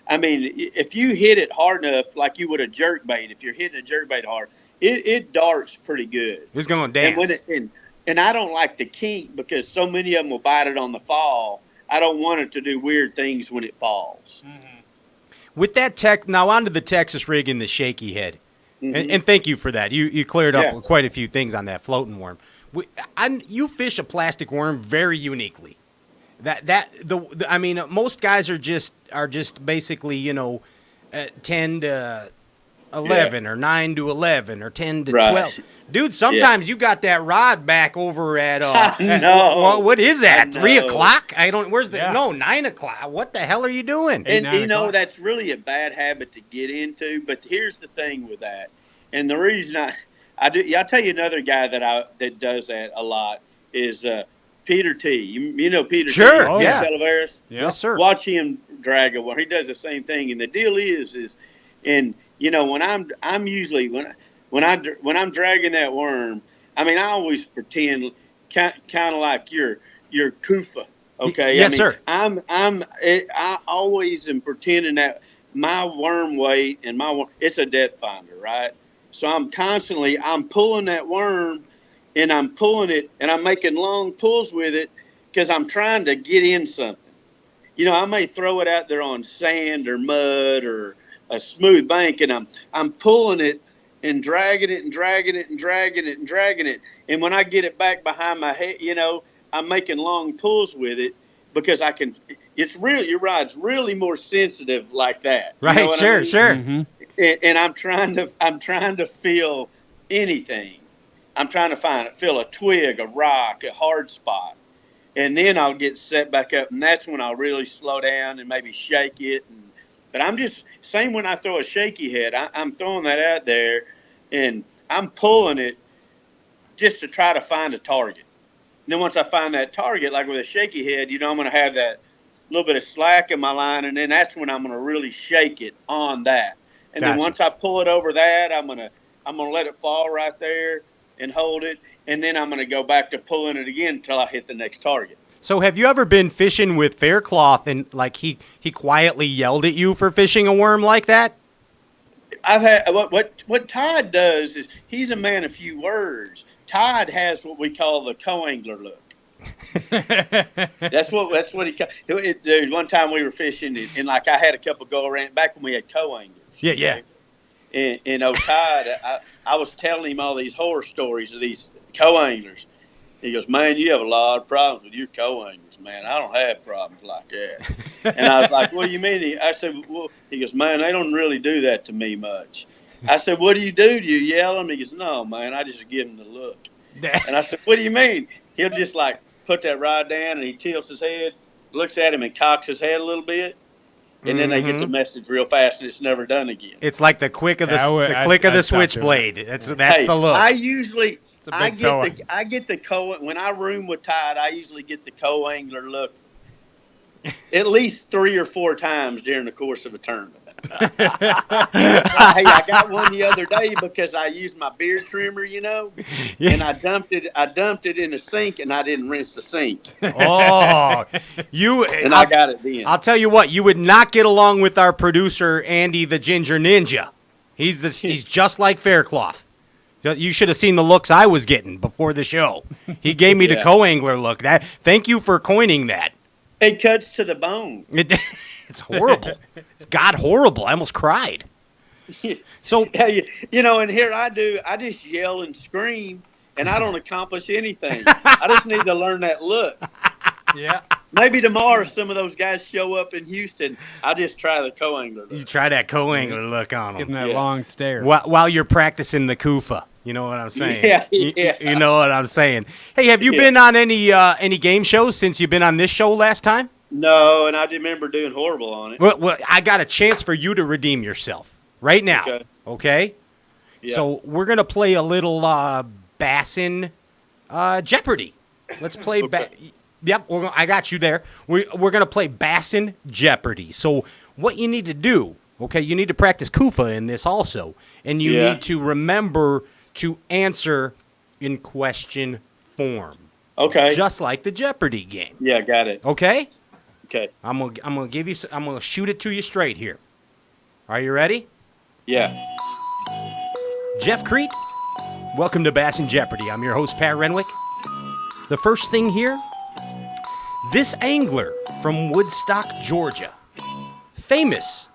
I mean, if you hit it hard enough, like you would a jerk bait, if you're hitting a jerk bait hard, it darts pretty good. It's going to dance. And I don't like the kink because so many of them will bite it on the fall. I don't want it to do weird things when it falls. With that now onto the Texas rig and the shaky head. And thank you for that. You cleared up quite a few things on that floating worm. You fish a plastic worm very uniquely. I mean, most guys are just basically 10 to 11 or 9 to 11 or 10 to 12. Dude, sometimes you got that rod back over at what is that? 3 o'clock? No, 9 o'clock. What the hell are you doing? And that's really a bad habit to get into, but here's the thing with that. And the reason I'll tell you another guy that does that a lot is Peter T. You know Peter T. Sure, Televeris? Yes, sir. Watch him drag a worm. He does the same thing, and the deal is when I'm usually when I'm dragging that worm, I mean I always pretend kind of like you're Kufa, okay? Yes, sir. I always am pretending that my worm weight and it's a depth finder, right? So I'm pulling that worm, and I'm pulling it, and I'm making long pulls with it because I'm trying to get in something. I may throw it out there on sand or mud or a smooth bank, and I'm pulling it and dragging it and dragging it and dragging it and dragging it. And when I get it back behind my head, I'm making long pulls with it because I can. It's really, you're right. It's really more sensitive like that. Right. Sure. I mean? Sure. Mm-hmm. And I'm trying to feel anything. I'm trying to feel a twig, a rock, a hard spot. And then I'll get set back up, and that's when I'll really slow down and maybe shake it. But I'm just same when I throw a shaky head. I'm throwing that out there, and I'm pulling it just to try to find a target. And then once I find that target, like with a shaky head, I'm going to have that little bit of slack in my line, and then that's when I'm going to really shake it on that. And then once I pull it over that, I'm gonna let it fall right there and hold it, and then I'm gonna go back to pulling it again until I hit the next target. So have you ever been fishing with Faircloth and like he quietly yelled at you for fishing a worm like that? I've had what Todd does is he's a man of few words. Todd has what we call the co-angler look. That's what he. Dude, one time we were fishing and like I had a couple go around back when we had co-anglers. Yeah. And Todd, I was telling him all these horror stories of these co-anglers. He goes, man, you have a lot of problems with your co-anglers, man. I don't have problems like that. And I was like, what do you mean? I said, well, he goes, man, they don't really do that to me much. I said, what do? Do you yell at him? He goes, no, man, I just give him the look. And I said, what do you mean? He'll just like put that rod down and he tilts his head, looks at him and cocks his head a little bit. And then they get the message real fast, and it's never done again. It's like the click of the switchblade. That's the look. I usually I get the when I room with Todd. I usually get the co-angler look at least 3 or 4 times during the course of a tournament. I got one the other day because I used my beard trimmer, and I dumped it in the sink, and I didn't rinse the sink. Oh, I got it then. I'll tell you what, you would not get along with our producer Andy the Ginger Ninja. He's just like Faircloth. You should have seen the looks I was getting before the show. He gave me the co-angler look. Thank you for coining that. It cuts to the bone. It's horrible. It's God horrible. I almost cried. So and here I just yell and scream, and I don't accomplish anything. I just need to learn that look. Yeah. Maybe tomorrow some of those guys show up in Houston. I'll just try the co-angler. You try that co-angler look on Give him them that long stare. while you're practicing the kufa. You know what I'm saying? Yeah, You- yeah. You know what I'm saying. Hey, have you been on any game shows since you've been on this show last time? No, and I remember doing horrible on it. Well, I got a chance for you to redeem yourself right now. Okay? Yeah. So we're gonna play a little Bassin Jeopardy. Let's play. Yep, I got you there. We're gonna play Bassin Jeopardy. So what you need to do, okay? You need to practice Kufa in this also, and you need to remember to answer in question form, Okay. just like the Jeopardy game. Yeah, got it. Okay? Okay. I'm gonna give you. I'm gonna shoot it to you straight here. Are you ready? Yeah. Jeff Cre, welcome to Bassin Jeopardy. I'm your host, Pat Renwick. The first thing here, this angler from Woodstock, Georgia, famous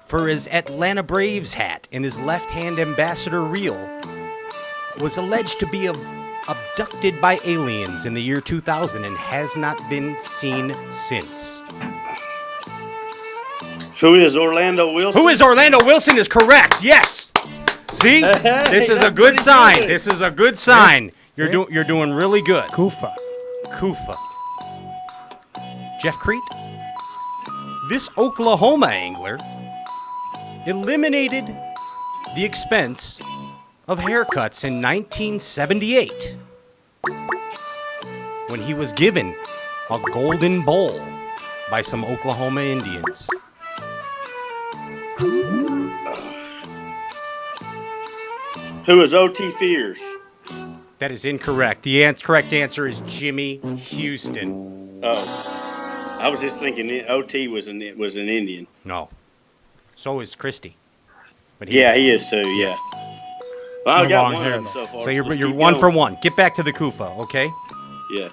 for his Atlanta Braves hat and his left-hand ambassador reel, was alleged to be abducted by aliens in the year 2000 and has not been seen since. Who is Orlando Wilson? Who is Orlando Wilson is correct. Yes. See? This is a good sign. This is a good sign. You're doing really good. Kufa. Kufa. Jeff Cre, this Oklahoma angler eliminated the expense of haircuts in 1978 when he was given a golden bowl by some Oklahoma Indians. Who is O.T. Fears? That is incorrect. The correct answer is Jimmy Houston. Oh, I was just thinking O.T. was an Indian. No. So is Christie. But He is too. Yeah. Well, I No got long one hair, of them so far. So you're Let's you're keep one going. for one. Get back to the Kufa, okay? Yeah.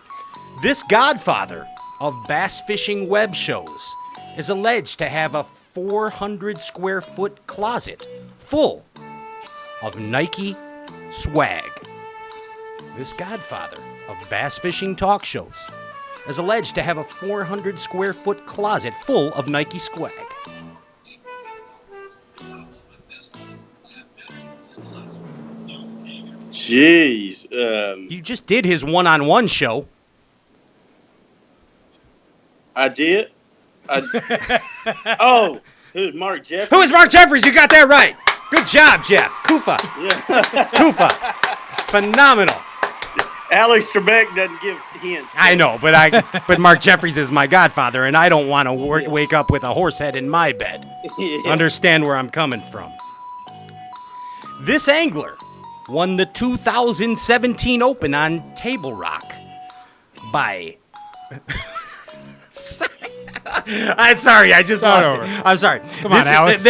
This godfather of bass fishing web shows is alleged to have a 400 square foot closet full of Nike swag. This godfather of bass fishing talk shows is alleged to have a 400 square foot closet full of Nike swag. Jeez. You just did his one-on-one show. I did. Oh, who's Mark Jeffries? Who is Mark Jeffries? You got that right. Good job, Jeff. Kufa. Yeah. Kufa. Phenomenal. Alex Trebek doesn't give hints. I know, but Mark Jeffries is my godfather, and I don't want to wake up with a horse head in my bed. Yeah. Understand where I'm coming from. This angler won the 2017 Open on Table Rock by... I'm sorry, I just Start lost over. it. I'm sorry. Come on, Alex.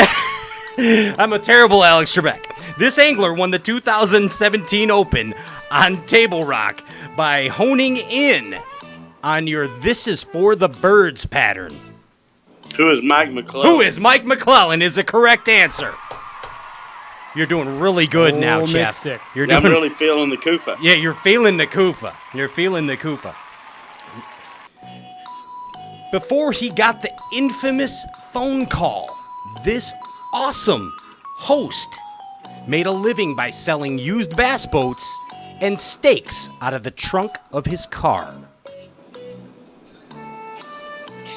I'm a terrible Alex Trebek. This angler won the 2017 Open on Table Rock by honing in on your "This is for the birds" pattern. Who is Mike McClellan? Who is Mike McClellan is the correct answer. You're doing really good now, Oh, Jeff. midstick. You're I'm doing really feeling the Kufa. Yeah, you're feeling the Kufa. You're feeling the Kufa. Before he got the infamous phone call, this awesome host made a living by selling used bass boats and steaks out of the trunk of his car.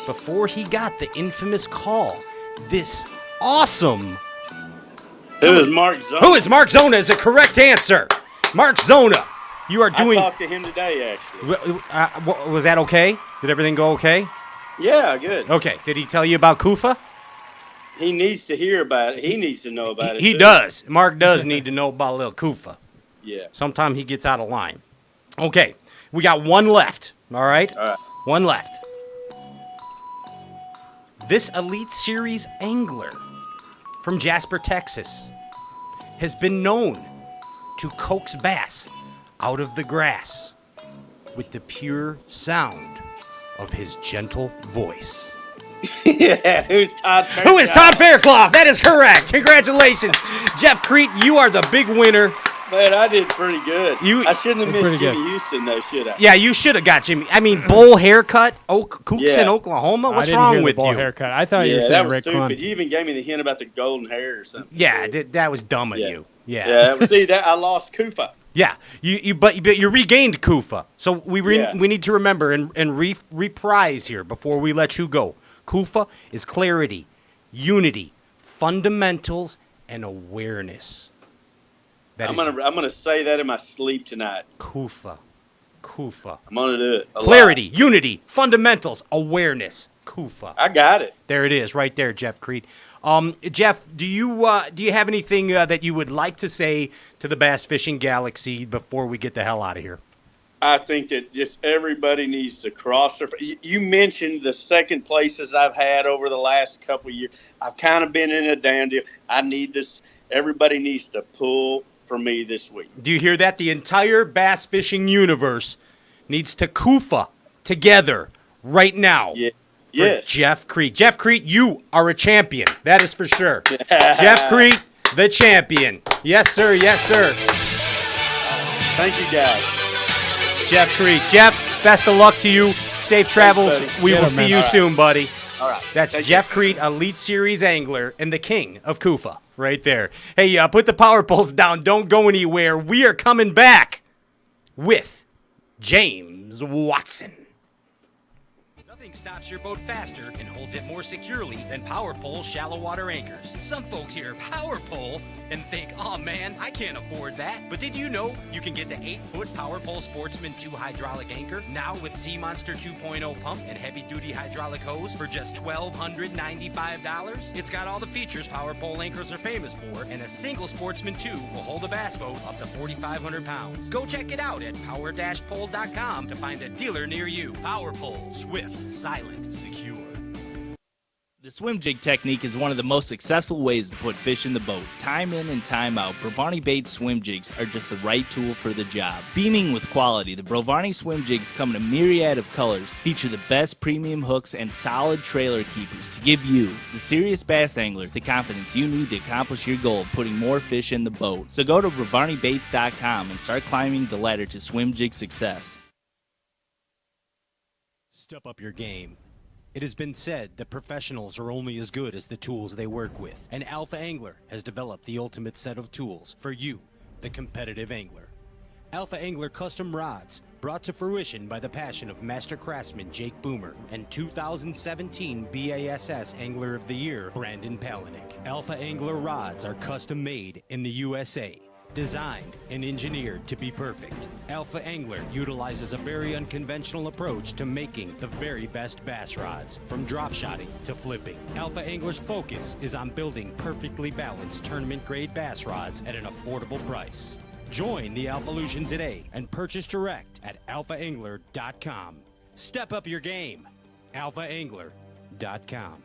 Before he got the infamous call, this awesome... Who is Mark Zona? Who is Mark Zona is the correct answer. Mark Zona, you are doing... I talked to him today, actually. Was that okay? Did everything go okay? Yeah, good. Okay. Did he tell you about Kufa? He needs to hear about it. He needs to know about it. He too. does. Mark does need to know about a little Kufa. Yeah. Sometimes he gets out of line. Okay. We got one left. All right? All right. One left. This Elite Series angler from Jasper, Texas, has been known to coax bass out of the grass with the pure sound of his gentle voice. Yeah, who's Todd Fairclough? Who is Todd Fairclough? That is correct. Congratulations. Jeff Cre, you are the big winner Man, I did pretty good. I shouldn't have That's missed pretty Jimmy good. Houston, though, should I? Yeah, you should have got Jimmy. I mean, bowl haircut, Kooks Yeah. in Oklahoma. I What's didn't wrong hear with the ball you? haircut. I thought you were Yeah, that saying was Rick stupid. Clunt. You even gave me the hint about the golden hair or something. Yeah, that was dumb of you. Yeah. See, that I lost Kufa. Yeah, but you regained Kufa. So we Yeah. need to remember and reprise here before we let you go. Kufa is clarity, unity, fundamentals, and awareness. I'm gonna say that in my sleep tonight. Kufa. I'm gonna do it. Clarity, unity, fundamentals, awareness. Kufa. I got it. There it is, right there, Jeff Cre. Jeff, do you have anything that you would like to say to the bass fishing galaxy before we get the hell out of here? I think that just everybody needs to cross their. You mentioned the second places I've had over the last couple of years. I've kind of been in a down deal. I need this. Everybody needs to pull for me this week. Do you hear that? The entire bass fishing universe needs to Kufa together right now. Yeah. For Yes. Jeff Cre. Jeff Cre, you are a champion. That is for sure. Jeff Cre, the champion. Yes, sir. Yes, sir. Thank you, guys. It's Jeff Cre. Jeff, best of luck to you. Safe travels. buddy. We Get will him, see man. you All right. soon, buddy. All right. That's Thank Jeff you. Cre, Elite Series angler and the king of Kufa right there. Hey, put the power poles down. Don't go anywhere. We are coming back with James Watson. Nothing stops your boat faster and holds it more securely than Power Pole shallow water anchors. Some folks hear Power Pole and think, oh man, I can't afford that. But did you know you can get the 8-foot Power Pole Sportsman 2 hydraulic anchor now with Sea Monster 2.0 pump and heavy duty hydraulic hose for just $1,295? It's got all the features Power Pole anchors are famous for, and a single Sportsman 2 will hold a bass boat up to 4,500 pounds. Go check it out at power-pole.com to find a dealer near you. Power Pole, swift, silent, secure. The swim jig technique is one of the most successful ways to put fish in the boat. Time in and time out, Brovani Baits swim jigs are just the right tool for the job. Beaming with quality, the Brovani swim jigs come in a myriad of colors, feature the best premium hooks and solid trailer keepers to give you, the serious bass angler, the confidence you need to accomplish your goal of putting more fish in the boat. So go to BrovaniBaits.com and start climbing the ladder to swim jig success. Step up your game. It has been said that professionals are only as good as the tools they work with, and Alpha Angler has developed the ultimate set of tools for you, the competitive angler. Alpha Angler custom rods, brought to fruition by the passion of master craftsman Jake Boomer and 2017 BASS Angler of the Year Brandon Palaniuk. Alpha Angler rods are custom made in the USA. Designed and engineered to be perfect, Alpha Angler utilizes a very unconventional approach to making the very best bass rods, from drop shotting to flipping. Alpha Angler's focus is on building perfectly balanced tournament-grade bass rods at an affordable price. Join the Alphalution today and purchase direct at alphaangler.com. Step up your game. alphaangler.com.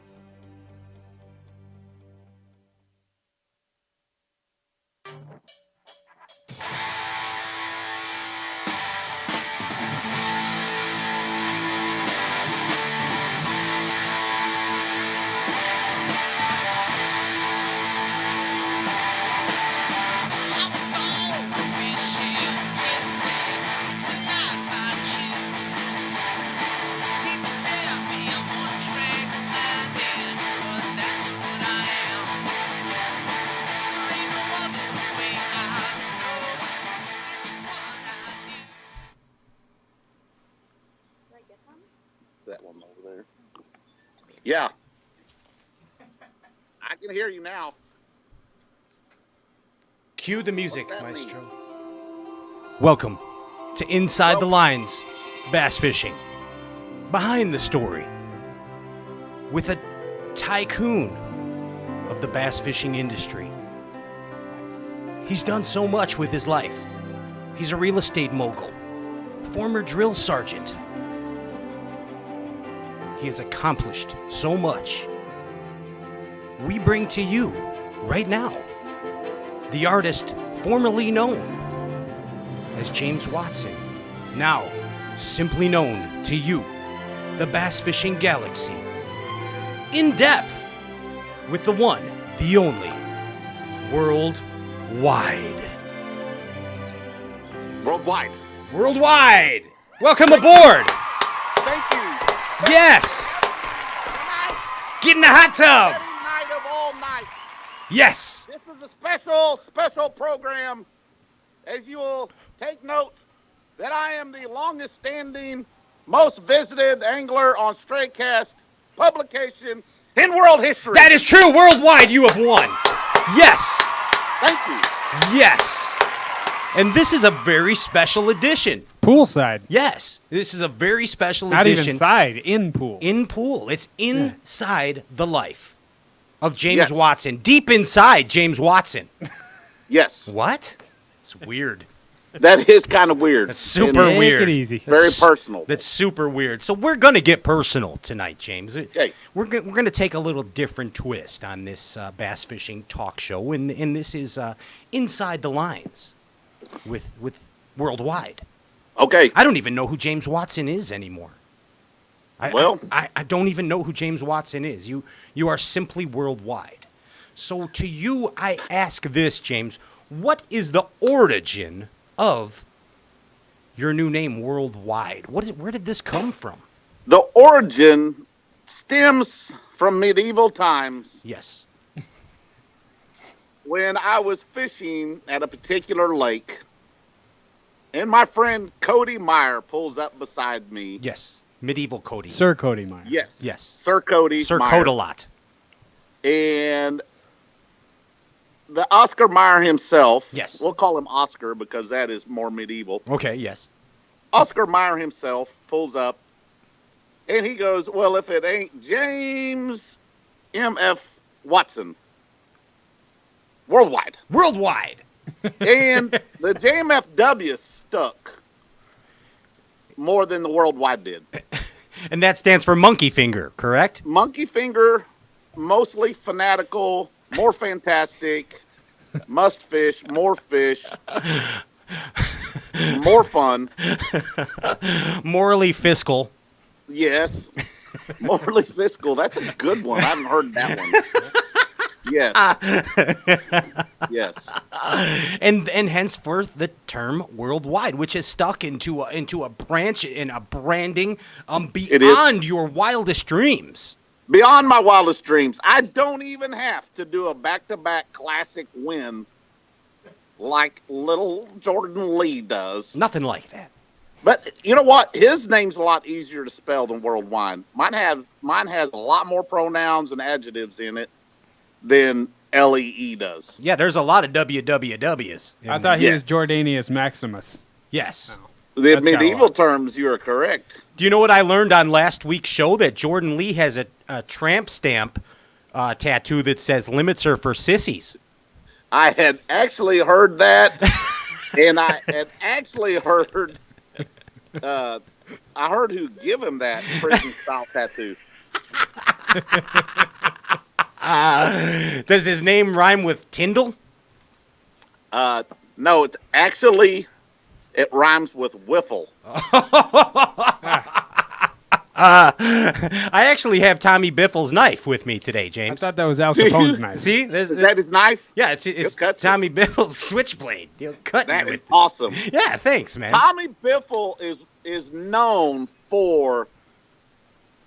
That one over there. Yeah. I can hear you now. Cue the music, What's that Maestro. mean? Welcome to Inside the Lines Bass Fishing. Behind the story. With a tycoon of the bass fishing industry. He's done so much with his life. He's a real estate mogul, former drill sergeant. He has accomplished so much. We bring to you, right now, the artist formerly known as James Watson, now simply known to you, the bass fishing galaxy. In depth, with the one, the only, worldwide, Worldwide. Worldwide. Welcome aboard. Thank you. Yes. Tonight, Get in the hot tub. every night of all nights. Yes. This is a special program. As you will take note that I am the longest standing, most visited angler on Straycast publication in world history. That is true. Worldwide, you have won. Yes. Thank you. Yes. And this is a very special edition. Poolside. Yes. This is a very special Not edition. even side, in pool. In pool. It's inside the life of James Yes. Watson. Deep inside James Watson. Yes, What? It's weird. that is kind of weird. That's super Take weird. it easy. Very That's- personal. That's super weird. So we're gonna get personal tonight, James. Okay. We're gonna take a little different twist on this bass fishing talk show, and this is Inside the Lines with Worldwide. Okay. I don't even know who James Watson is anymore. Well- I don't even know who James Watson is. You are simply worldwide. So to you, I ask this, James: what is the origin of your new name, Worldwide? Where did this come from? The origin stems from medieval times Yes. when I was fishing at a particular lake, and my friend Cody Meyer pulls up beside me. Yes. Medieval Cody. Sir Cody Meyer. Yes. Yes. Sir Cody Sir Meyer. Code-a-lot. And the Oscar Meyer himself. Yes. We'll call him Oscar because that is more medieval. Okay, yes. Oscar Meyer himself pulls up, and he goes, well, if it ain't James M.F. Watson, Worldwide. Worldwide. And the JMFW stuck more than the Worldwide did. And that stands for monkey finger, correct? Monkey finger, mostly fanatical, more fantastic, must fish, more fun. Morally fiscal. Yes. Morally fiscal. That's a good one. I haven't heard that one. Yes. Yes. And henceforth the term worldwide, which is stuck into a branch in a branding beyond your wildest dreams. Beyond my wildest dreams. I don't even have to do a back-to-back classic win like little Jordan Lee does. Nothing like that. But you know what? His name's a lot easier to spell than Worldwide. Mine has a lot more pronouns and adjectives in it than Lee does. Yeah, there's a lot of WWWs. I thought he was Yes. Jordanius Maximus. Yes. The That's got a medieval lot. terms, you are correct. Do you know what I learned on last week's show? That Jordan Lee has a tramp stamp tattoo that says "Limits are for sissies." I had actually heard that, and I had actually heard. I heard who give him that prison style tattoo. Does his name rhyme with Tyndall? No, it rhymes with wiffle. I actually have Tommy Biffle's knife with me today, I James. thought that was Al Capone's knife. See, Is that his knife? yeah, it's He'll cut you. Tommy Biffle's switchblade. He'll cut That you is with. awesome. Yeah, thanks, man. Tommy Biffle is known for,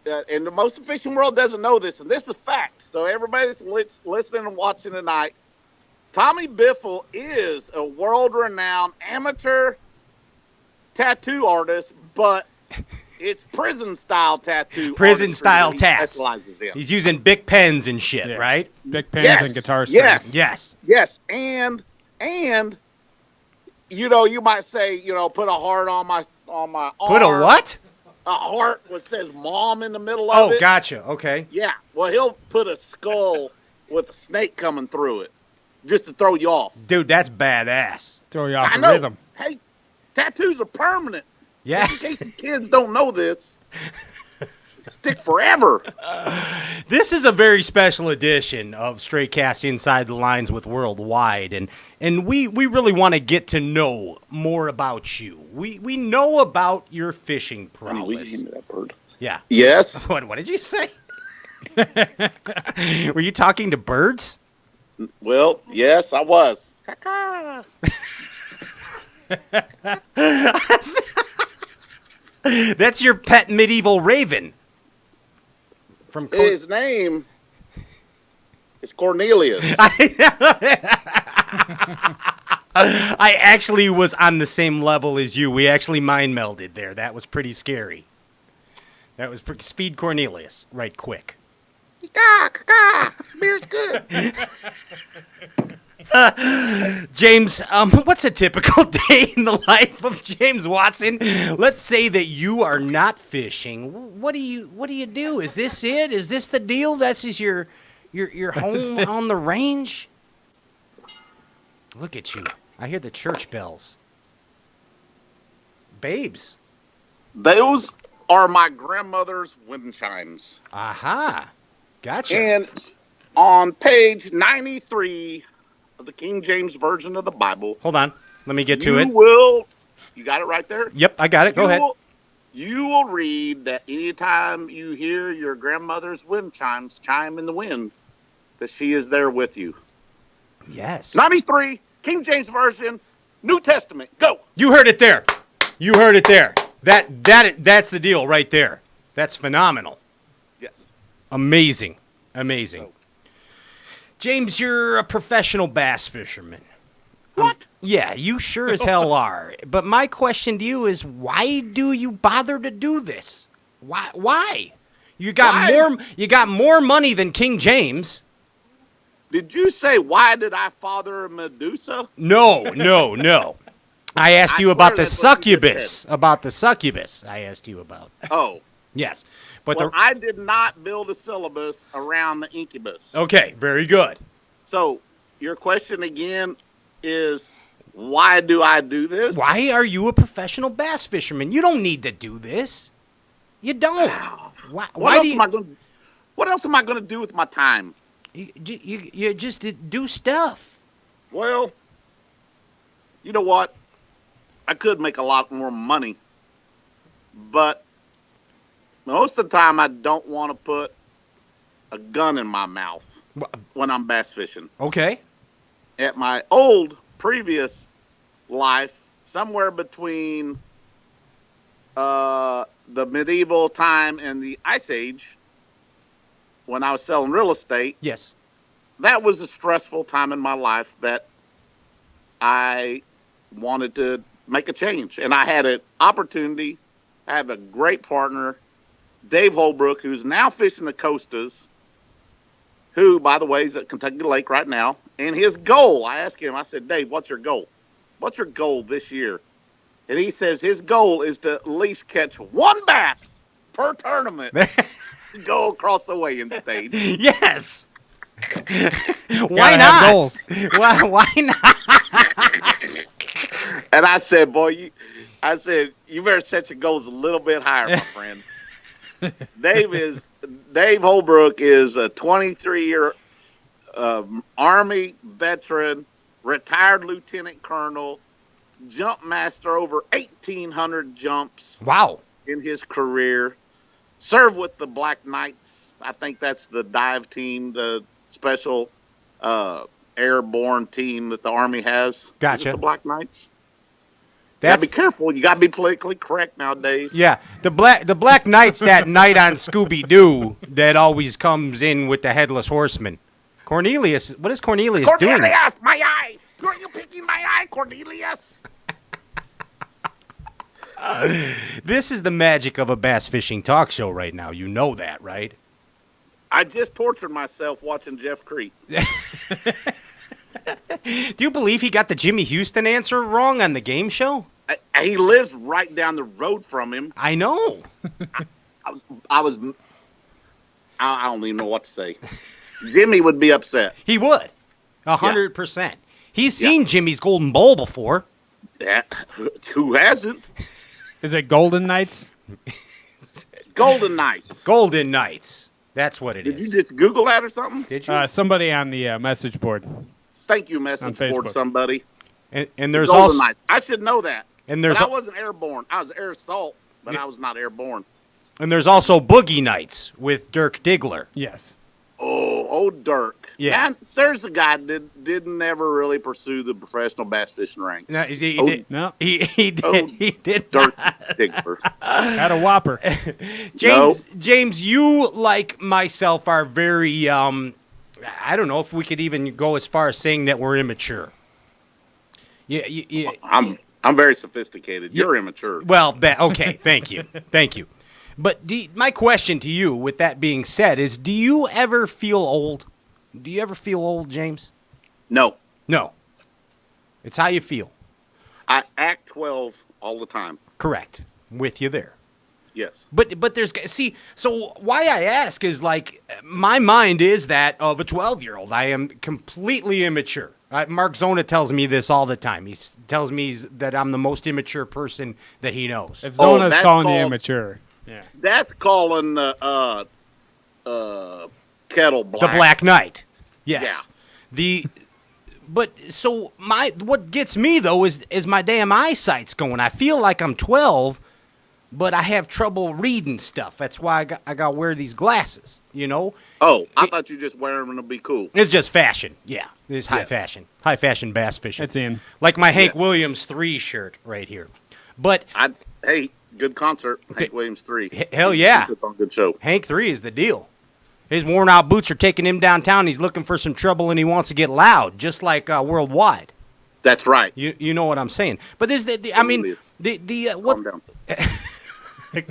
and the most fishing world doesn't know this, and this is fact. So everybody that's listening and watching tonight, Tommy Biffle is a world-renowned amateur tattoo artist, but it's prison-style tattoo. Prison-style artistry that he tats. specializes in. He's using Bic pens and shit, Yeah. right? Big pens Yes. and guitar strings. Yes. Yes. Yes, and you might say, put a heart on my arm. Put a what? A heart that says "mom" in the middle of Oh, it. gotcha. Okay. Yeah. Well, he'll put a skull with a snake coming through it, just to throw you off. Dude, that's badass. Throw you off I the know. rhythm. Hey, tattoos are permanent. Yeah. Just in case the kids don't know this, they stick forever. This is a very special edition of Straight Cast Inside the Lines with Worldwide, and we really want to get to know more about you. We know about your fishing prowess. that bird. Yeah. Yes. What did you say? Were you talking to birds? Well, yes, I was. Caca. That's your pet medieval raven. From His name is Cornelius. I actually was on the same level as you. We actually mind melded there. That was pretty scary. That was Speed Cornelius, right quick. Beer's good. James, what's a typical day in the life of James Watson? Let's say that you are not fishing. What do you do? Is this it? Is this the deal? This is your home on the range? Look at you. I hear the church bells. Babes. Those are my grandmother's wind chimes. Aha. Gotcha. And on page 93 of the King James Version of the Bible. Hold on. Let me get to it. You got it right there? Yep, I got it. Go ahead. You will read that anytime you hear your grandmother's wind chimes chime in the wind, that she is there with you. Yes. 93, King James Version, New Testament. Go. You heard it there. You heard it there. That's the deal right there. That's phenomenal. Yes. Amazing. Amazing. James, you're a professional bass fisherman. What? Yeah, you sure as hell are. But my question to you is, why do you bother to do this? Why? You got more money than King James. Did you say, why did I father Medusa? No. I asked you about the succubus. About the succubus, I asked you about. Oh. Yes. But Well, I did not build a syllabus around the incubus. Okay, very good. So, your question again is, why do I do this? Why are you a professional bass fisherman? You don't need to do this. You don't. What else am I going to do with my time? You just do stuff. Well, you know what? I could make a lot more money, but most of the time I don't want to put a gun in my mouth when I'm bass fishing. Okay. At my old previous life, somewhere between the medieval time and the Ice Age, when I was selling real estate, yes, that was a stressful time in my life that I wanted to make a change. And I had an opportunity. I have a great partner, Dave Holbrook, who's now fishing the Costas, who, by the way, is at Kentucky Lake right now. And his goal, I asked him, I said, Dave, what's your goal? What's your goal this year? And he says his goal is to at least catch one bass per tournament to go across the weighing stage. Yes. Why not? Why not? And I said, boy, you better set your goals a little bit higher, my friend. Dave Holbrook is a 23-year Army veteran, retired lieutenant colonel, jump master, over 1,800 jumps. Wow. In his career. Served with the Black Knights. I think that's the dive team, the special airborne team that the Army has. Gotcha. The Black Knights. You gotta be careful. You gotta be politically correct nowadays. Yeah, the Black Knight's that knight on Scooby Doo that always comes in with the headless horseman. Cornelius, what is Cornelius doing? Cornelius, my eye! Are you picking my eye, Cornelius? This is the magic of a bass fishing talk show right now. You know that, right? I just tortured myself watching Jeff Cre. Do you believe he got the Jimmy Houston answer wrong on the game show? He lives right down the road from him. I know. I don't even know what to say. Jimmy would be upset. He would. 100%. He's seen Jimmy's Golden Bowl before. Yeah. Who hasn't? Is it Golden Knights? Golden Knights. Golden Knights. That's what it is. Did you just Google that or something? Did you? Somebody on the message board. Thank you, message board, somebody. And there's Golden also Knights. I should know that. And but I wasn't airborne. I was air assault, but I was not airborne. And there's also Boogie Nights with Dirk Diggler. Yes. old Dirk. Yeah. Man, there's a guy that didn't ever really pursue the professional bass fishing ranks. No, he Oh, did. No, He did. Oh, He did. Dirk not. Diggler. had a whopper. James, you like myself are very. I don't know if we could even go as far as saying that we're immature. Yeah. I'm very sophisticated. You're immature. Well, okay. Thank you. Thank you. But my question to you, with that being said, is: do you ever feel old? Do you ever feel old, James? No, No. It's how you feel. I act 12 all the time. Correct. With you there. Yes. But there's so why I ask is like my mind is that of a 12-year-old. I am completely immature. Mark Zona tells me this all the time. He tells me that I'm the most immature person that he knows. If Zona's that's calling you called- immature, yeah. That's calling the kettle black. The Black Knight. Yes. Yeah. But so what gets me though is my damn eyesight's going. I feel like I'm 12, but I have trouble reading stuff. That's why I got to wear these glasses, you know? Oh, I thought you just wear them to be cool. It's just fashion. Yeah. It's high Yes. fashion. High fashion bass fishing. It's in. Like my Hank Williams 3 shirt right here. But Hey, good concert. Hank Williams 3. hell yeah. It's on a good show. Hank 3 is the deal. His worn out boots are taking him downtown. He's looking for some trouble and he wants to get loud, just like Worldwide. That's right. You know what I'm saying? But is I mean what Calm down.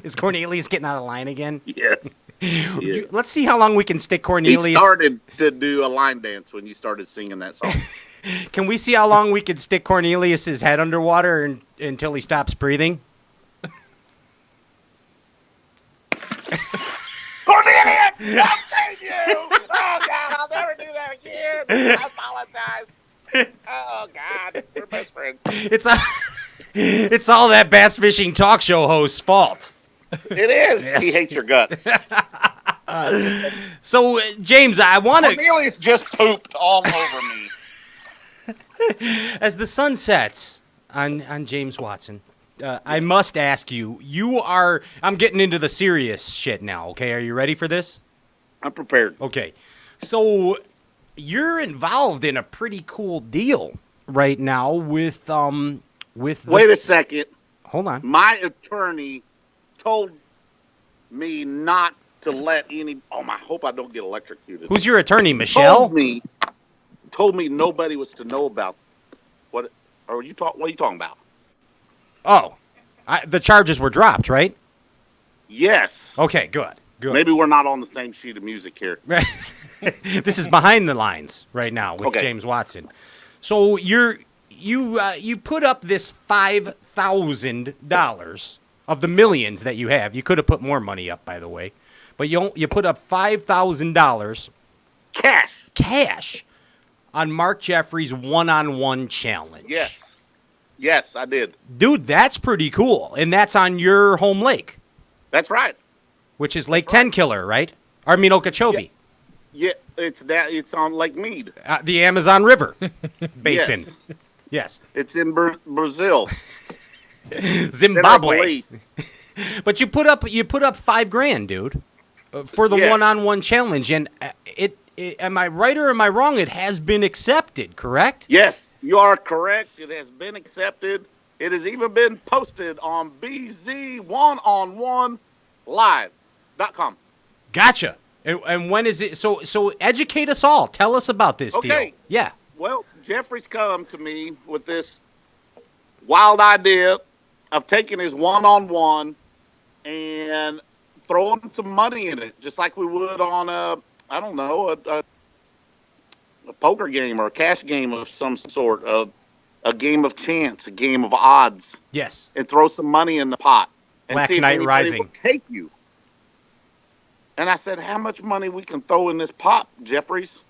is Cornelius getting out of line again? Yes. Yes. Let's see how long we can stick He Cornelius. started to do a line dance when you started singing that song. Can we see how long we can stick Cornelius's head underwater until he stops breathing? Cornelius! I'll save you! Oh, God, I'll never do that again. I apologize. Oh, God, we're best friends. It's all that bass fishing talk show host's fault. It is. He hates your guts. So, James, I want to, Cornelius just pooped all over me. as the sun sets on James Watson, I must ask you, I'm getting into the serious shit now, okay? Are you ready for this? I'm prepared. Okay. So, you're involved in a pretty cool deal right now with Wait a second. Hold on. My attorney told me not to let any. Oh, I hope I don't get electrocuted. Who's your attorney, Michelle? Told me nobody was to know about. What are you talking? What are you talking about? Oh, the charges were dropped, right? Yes. Okay, good. Maybe we're not on the same sheet of music here. This is behind the lines right now with Okay. James Watson. So you put up this $5,000 of the millions that you have. You could have put more money up, by the way, but you put up $5,000 cash on Mark Jeffrey's one-on-one challenge. Yes, I did. Dude, that's pretty cool, and that's on your home lake, That's right. which is Lake Tenkiller, right? I mean Okeechobee. Yeah, it's on Lake Mead. The Amazon River basin. Yes. It's in Brazil. Zimbabwe. But you put up $5,000, dude, for the Yes. one-on-one challenge, and it am I right or am I wrong? It has been accepted, correct? Yes, you are correct. It has been accepted. It has even been posted on bzoneononelive.com. Gotcha. And when is it? So educate us all. Tell us about this deal. Okay. Yeah. Well, Jeffrey's come to me with this wild idea of taking his one-on-one and throwing some money in it, just like we would on a poker game or a cash game of some sort, a game of chance, a game of odds, Yes. and throw some money in the pot and Black see if Knight anybody Rising. will take you. And I said, how much money we can throw in this pot, Jeffries?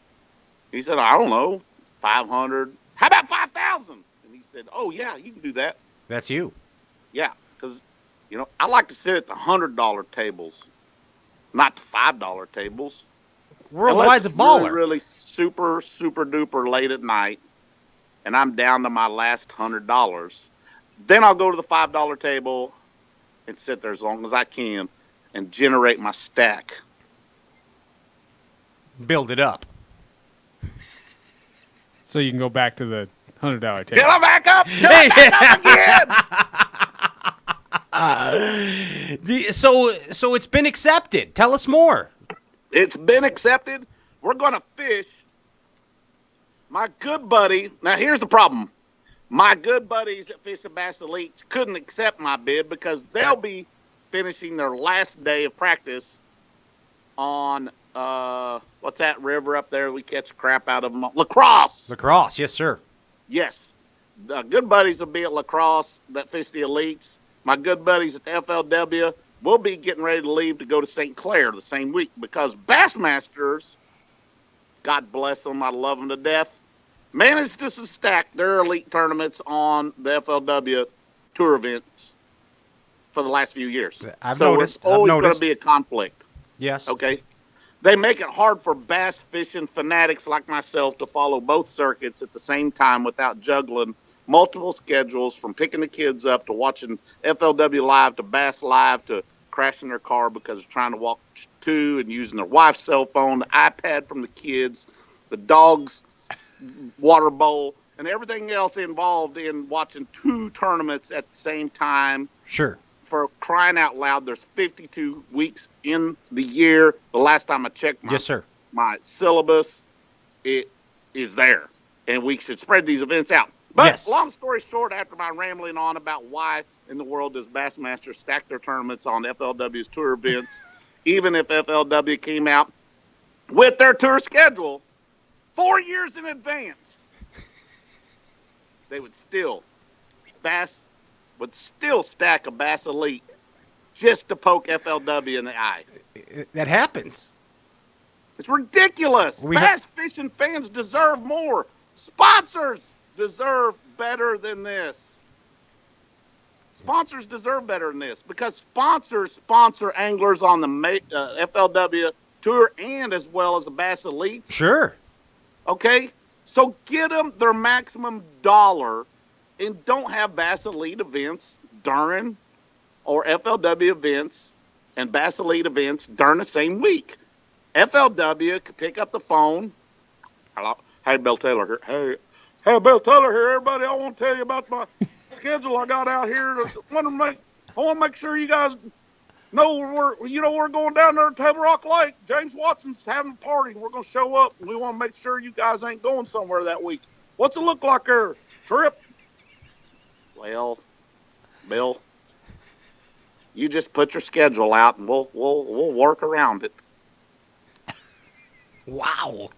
He said, I don't know, 500. How about 5,000? And he said, oh, yeah, you can do that. That's you. Yeah, because, I like to sit at the $100 tables, not the $5 tables. Worldwide's a Unless it's baller. really super, super duper late at night, and I'm down to my last $100. Then I'll go to the $5 table and sit there as long as I can and generate my stack. build it up. So you can go back to the $100 Get table. him back up! Get him back up again! So it's been accepted. Tell us more. It's been accepted. We're going to fish. My good buddy. Now, here's the problem. My good buddies at Fish and Bass Elites couldn't accept my bid because they'll be finishing their last day of practice on, what's that river up there we catch crap out of them? Lacrosse. Lacrosse, yes, sir. Yes. The good buddies will be at Lacrosse that fish the Elites. My good buddies at the FLW will be getting ready to leave to go to St. Clair the same week because Bassmasters, God bless them, I love them to death, managed to stack their elite tournaments on the FLW tour events for the last few years. I've so noticed. it's always I've going to noticed. be a conflict. Yes. Okay. They make it hard for bass fishing fanatics like myself to follow both circuits at the same time without juggling multiple schedules, from picking the kids up to watching FLW live to Bass live to crashing their car because they're trying to walk to and using their wife's cell phone, the iPad from the kids, the dog's water bowl, and everything else involved in watching two tournaments at the same time. Sure. For crying out loud, there's 52 weeks in the year. The last time I checked Yes, sir. my syllabus, it is there. And we should spread these events out. But Yes. long story short, after my rambling on about why in the world does Bassmaster stack their tournaments on FLW's tour events, even if FLW came out with their tour schedule 4 years in advance, they would still, Bass would still stack a Bass Elite just to poke FLW in the eye. That happens. It's ridiculous. Bass fishing fans deserve more. Sponsors deserve better than this. Sponsors deserve better than this because sponsors sponsor anglers on the FLW tour and as well as the Bass Elites. Sure. Okay? So get them their maximum dollar and don't have Bass Elite events during or FLW events and Bass Elite events during the same week. FLW could pick up the phone. Hello? Hey, Bill Taylor here. Hey, Bill Taylor here, everybody. I want to tell you about my schedule I got out here. I want to make sure you guys know we're going down there to Table Rock Lake. James Watson's having a party. We're going to show up, and we want to make sure you guys ain't going somewhere that week. What's it look like there? Trip? Well, Bill, you just put your schedule out, and we'll work around it. Wow.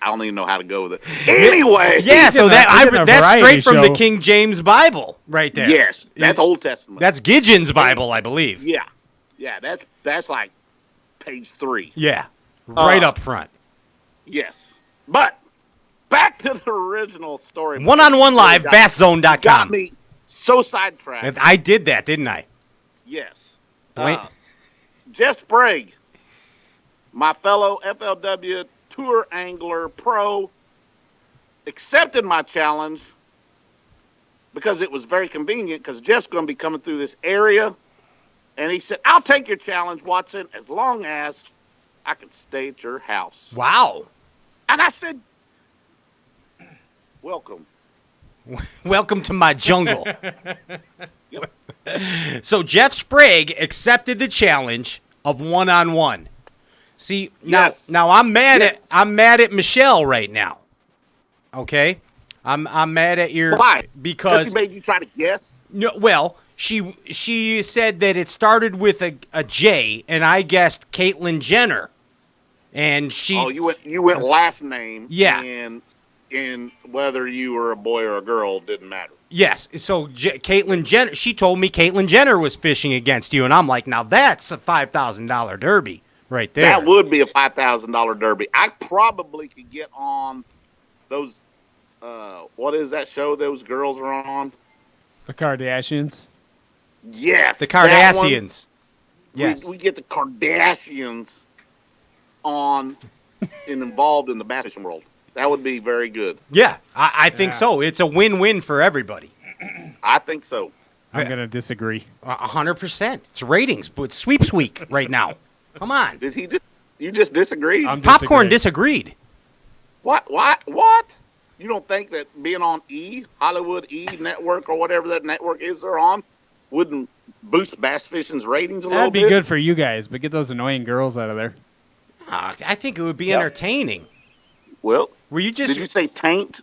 I don't even know how to go with it. Anyway. Yeah, so that's straight from the show. King James Bible right there. Yes, that's Old Testament. That's Gideon's Bible, I believe. Yeah. Yeah, that's like page 3. Yeah. Right up front. Yes. But back to the original story. One-on-one live, Got BassZone.com. me so sidetracked. I did that, didn't I? Yes. Wait. Jeff Sprague, my fellow FLW tour angler pro, accepted my challenge because it was very convenient because Jeff's going to be coming through this area. And he said, I'll take your challenge, Watson, as long as I can stay at your house. Wow. And I said, welcome. Welcome to my jungle. Yep. So Jeff Sprague accepted the challenge of one-on-one. See, now I'm mad at Michelle right now. Okay? I'm mad at your Why? because she made you try to guess? No, well, she said that it started with a J, and I guessed Caitlyn Jenner, and she. Oh, you went last name. Yeah. And whether you were a boy or a girl didn't matter. Yes, so Caitlyn Jenner. She told me Caitlyn Jenner was fishing against you, and I'm like, now that's a $5,000 derby right there. That would be a $5,000 derby. I probably could get on those. What is that show those girls are on? The Kardashians. Yes, the Kardashians. Yes, we get the Kardashians on and involved in the bass fishing world. That would be very good. Yeah, I think so. It's a win-win for everybody. I think so. I'm going to disagree. 100%. It's ratings, but it's sweeps week right now. Come on. Did You just disagreed. I'm Popcorn disagreeing. disagreed. What? You don't think that being on Hollywood Network or whatever that network is they're on, wouldn't boost bass fishing's ratings a little That'd bit? be good for you guys, but get those annoying girls out of there. I think it would be entertaining. Well, Were you just did you say taint?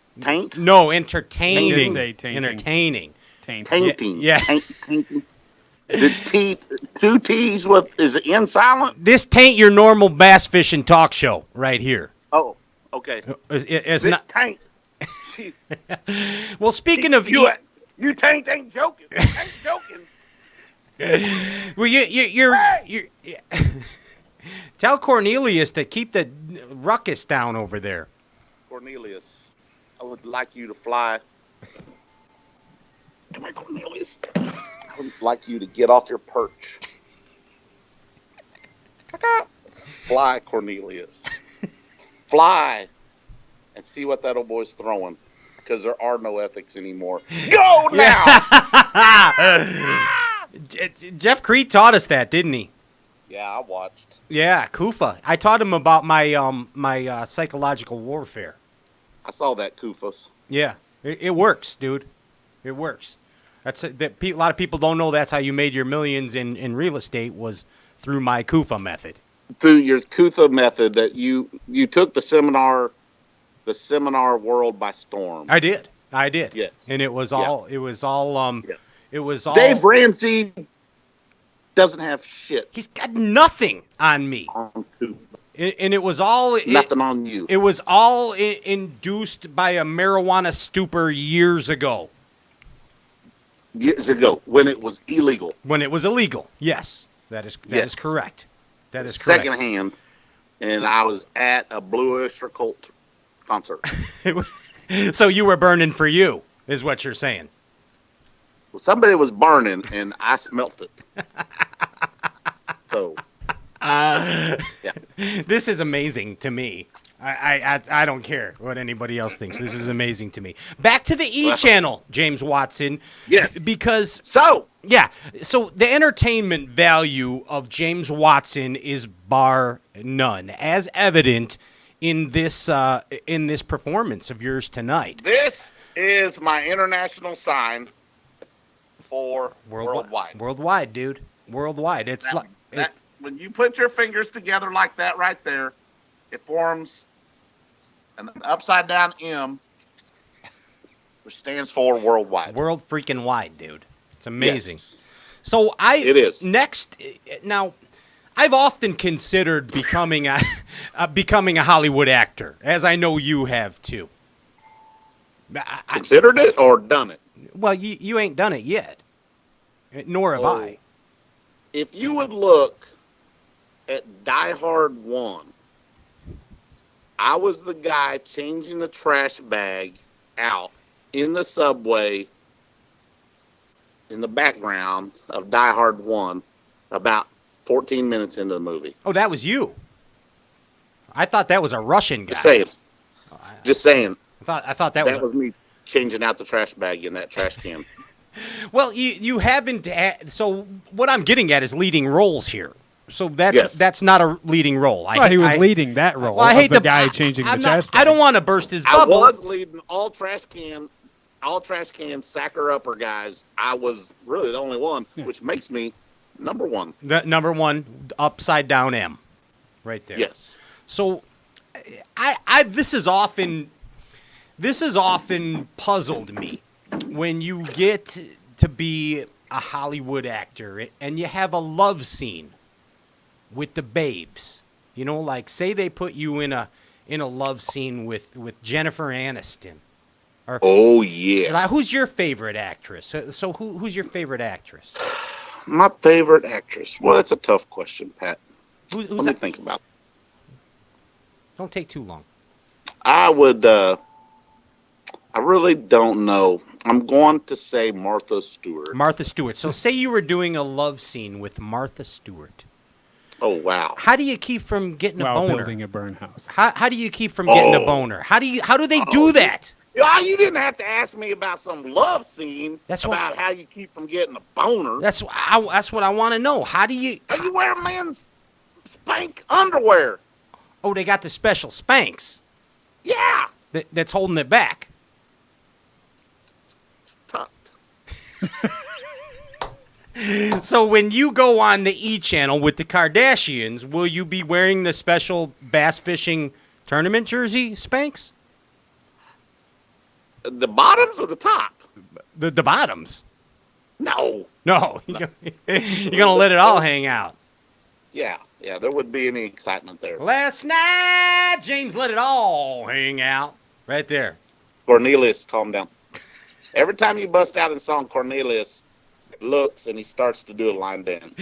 no He entertaining? did say tainting. Entertaining. Taint. Tainting. Yeah. Tainting. The T, two T's with, is it in silent? This taint your normal bass fishing talk show right here. Oh, okay. It's This not. taint. Well, speaking of You taint ain't joking. Ain't joking. well, you're tell Cornelius to keep the ruckus down over there. Cornelius, I would like you to fly. Come here, Cornelius. I would like you to get off your perch. Fly, Cornelius. Fly and see what that old boy's throwing. Because there are no ethics anymore. Go now! Jeff Cre taught us that, didn't he? Yeah, I watched. Yeah, Kufa. I taught him about my psychological warfare. I saw that, Kufos. Yeah, it works, dude. It works. A lot of people don't know that's how you made your millions in real estate was through my Kufa method. Through your Kutha method that you took the seminar world by storm. I did. Yes. And it was all Dave Ramsey doesn't have shit He's got nothing on me. on Kutha. And it was all Nothing on you. It was all induced by a marijuana stupor years ago. Years ago, when it was illegal. When it was illegal. Yes. That is correct. That is correct. Secondhand. And I was at a Blue Oyster Cult concert. So you were burning for you, is what you're saying. Well, somebody was burning, and I smelt it. So, yeah. This is amazing to me. I don't care what anybody else thinks. This is amazing to me. Back to the E channel, James Watson. Yes. Because So, yeah, so the entertainment value of James Watson is bar none, as evident in this performance of yours tonight. this is my international sign for worldwide. Worldwide, dude. Worldwide. It's When you put your fingers together like that right there, it forms an upside down M, which stands for worldwide. world freaking wide, dude. It's amazing. Yes. So It is. Now, I've often considered becoming a Hollywood actor, as I know you have too. Considered it or done it? Well, you ain't done it yet, nor have I. If you would look at Die Hard 1, I was the guy changing the trash bag out in the subway in the background of Die Hard 1 about 14 minutes into the movie. Oh, that was you. I thought that was a Russian guy. Just saying. I thought that That was me changing out the trash bag in that trash can. Well, you haven't. So what I'm getting at is leading roles here. So that's not a leading role. He was leading that role. Well, I hate the guy changing the trash bag. I don't want to burst his I bubble. was leading all trash can sacker upper guys. I was really the only one, which makes me number one. The number one upside down M, right there. Yes. So, this has often puzzled me when you get to be a Hollywood actor and you have a love scene with the babes. You know, like say they put you in a love scene with Jennifer Aniston. Or, Oh yeah. like, who's your favorite actress? So who's your favorite actress? My favorite actress. Well, that's a tough question, Pat. Who's Let me that? think about it. Don't take too long. I would. I really don't know. I'm going to say Martha Stewart. Martha Stewart. So say you were doing a love scene with Martha Stewart. Oh wow. How do you keep from getting a While boner? building a burn house. How do you keep from getting a boner? How do they do that? Yeah, you didn't have to ask me about some love scene. That's about how you keep from getting a boner. That's what I want to know. How do you? You wear men's spank underwear. Oh, they got the special Spanx Yeah. that's holding it back. Tucked. So when you go on the E! Channel with the Kardashians, will you be wearing the special bass fishing tournament jersey, Spanx? The bottoms or the top? The bottoms. No. No, you're gonna let it all hang out. Yeah. There wouldn't be any excitement there. Last night, James let it all hang out. Right there. Cornelius, calm down. Every time you bust out in song, Cornelius looks and he starts to do a line dance.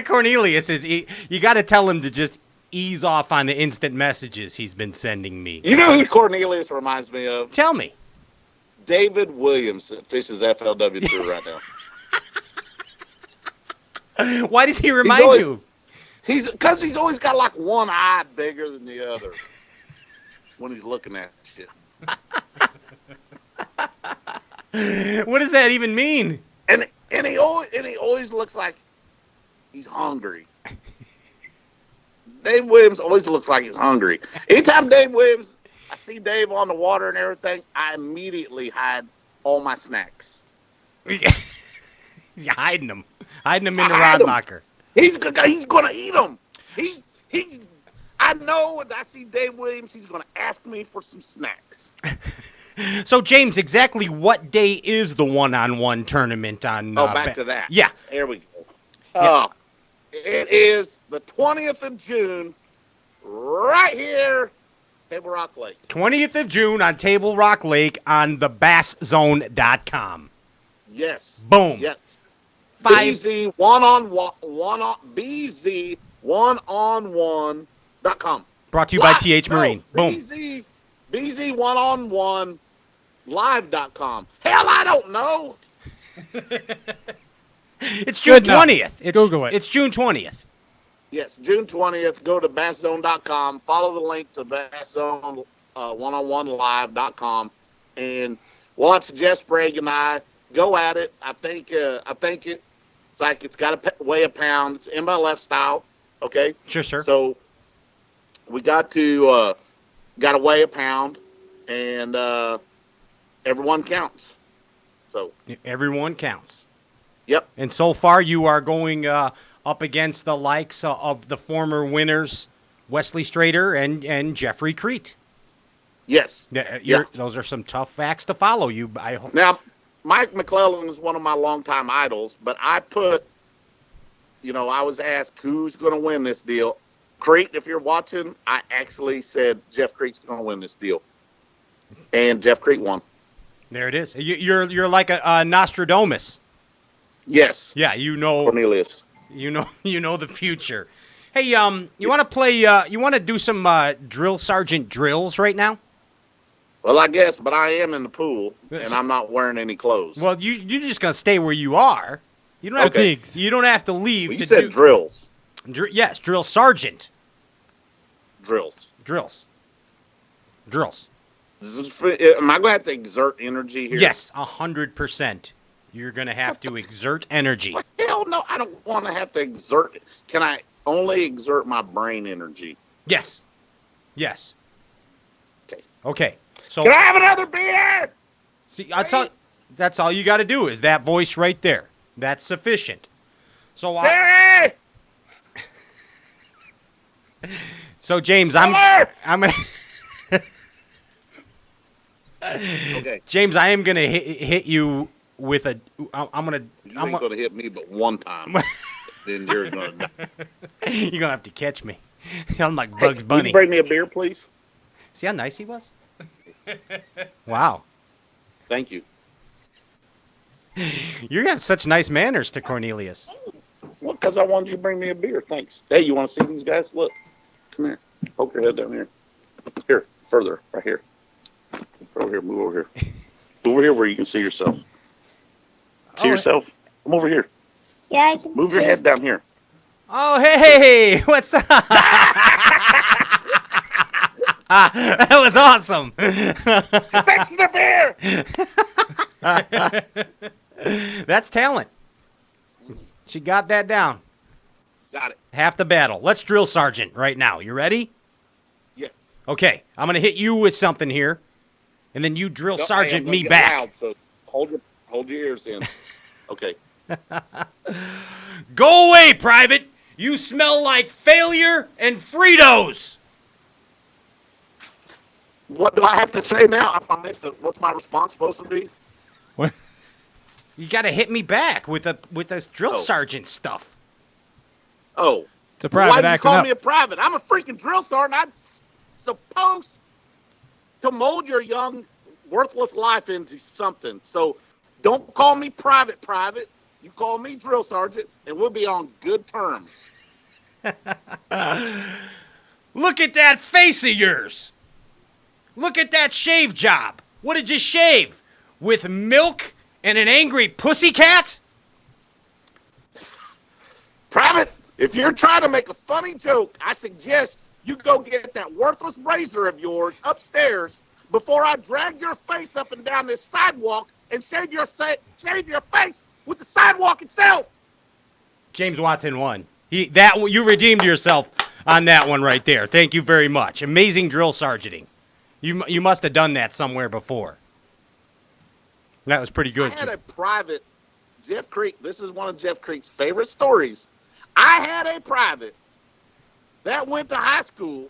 Cornelius you got to tell him to just ease off on the instant messages he's been sending me. You know who Cornelius reminds me of? Tell me. David Williams that fishes FLW Tour right now. Why does he remind you? Because he's always got like one eye bigger than the other when he's looking at shit. What does that even mean? And he always looks like he's hungry. Dave Williams always looks like he's hungry. Anytime I see Dave on the water and everything, I immediately hide all my snacks. You're hiding them in the rod locker. He's gonna eat them. I know when I see Dave Williams, he's gonna ask me for some snacks. So James, exactly what day is the one-on-one tournament on? Back to that. Yeah. There we go. Yeah. It is the 20th of June, right here, Table Rock Lake. 20th of June on Table Rock Lake on the BassZone.com. Yes. Boom. Yes. 5 BZ one-on-one.com. Brought to you by TH Marine. Boom. BZ one-on-one live.com. Hell, I don't know. It's June Good enough. 20th. Google it. It's June 20th. Yes, June 20th. Go to BassZone.com. Follow the link to BassZone one-on-one live.com and watch Jeff Sprague and I go at it. I think it's like it's got to weigh a pound. It's MLF style. Okay. Sure, sir. So we got to weigh a pound, and everyone counts. So Everyone counts. yep. And so far, you are going up against the likes of the former winners, Wesley Strader and Jeffrey Crete. Yes. Yeah. Those are some tough facts to follow. I hope. Now, Mike McClellan is one of my longtime idols, but I was asked who's going to win this deal. Kriet, if you're watching, I actually said Jeff Creek's going to win this deal, and Jeff Cre won. There it is. You're like a Nostradamus. Yes. Yeah, Cornelius. You know the future. Hey, you want to play? You want to do some drill sergeant drills right now? Well, I guess, but I am in the pool, and I'm not wearing any clothes. Well, you're just gonna stay where you are. You don't have Fatigues. to. You don't have to leave. Well, you said drills. Yes, drill sergeant Drills. drills. Am I going to have to exert energy here? Yes, 100%. You're gonna have to exert energy. What? Hell no, I don't want to have to exert it. Can I only exert my brain energy? Yes. Okay. So Can I have another beer? see, that's all you got to do is that voice right there. That's sufficient. So Siri! So James, Miller! I'm gonna Okay. James, I am gonna hit you with a. You ain't going to hit me but one time. Then you're going to die. You're gonna have to catch me. I'm like Bugs Will Bunny. you bring me a beer, please? See how nice he was? Wow. Thank you. You have such nice manners to Cornelius. Well, because I wanted you to bring me a beer. Thanks. Hey, you want to see these guys? Look. Come here. Poke your head down here. Here. Further. Right here. Over here. Move over here. Over here where you can see yourself. See yourself? Come over here. Yeah, I can Move your head down here. Oh, hey, what's up? That was awesome. Fix the beer! That's talent. She got that down. Got it. Half the battle. Let's drill sergeant right now. You ready? Yes. Okay, I'm going to hit you with something here, and then you drill No, sergeant I'm gonna me get back. loud, so hold your ears in. Okay. Go away, Private. You smell like failure and Fritos. What do I have to say now? I missed it. What's my response supposed to be? What? You got to hit me back with this drill Oh. sergeant stuff. Oh. It's a private Why'd you acting call up. me a private? I'm a freaking drill sergeant. I'm supposed to mold your young, worthless life into something. So don't call me private. You call me drill sergeant, and we'll be on good terms. Look at that face of yours. Look at that shave job. What did you shave? With milk and an angry pussycat? Private, if you're trying to make a funny joke, I suggest you go get that worthless razor of yours upstairs before I drag your face up and down this sidewalk and shave your face with the sidewalk itself. James Watson won. You redeemed yourself on that one right there. Thank you very much. Amazing drill sergeanting. You must have done that somewhere before. That was pretty good. I had a private, Jeff Cre. This is one of Jeff Cre's favorite stories. I had a private that went to high school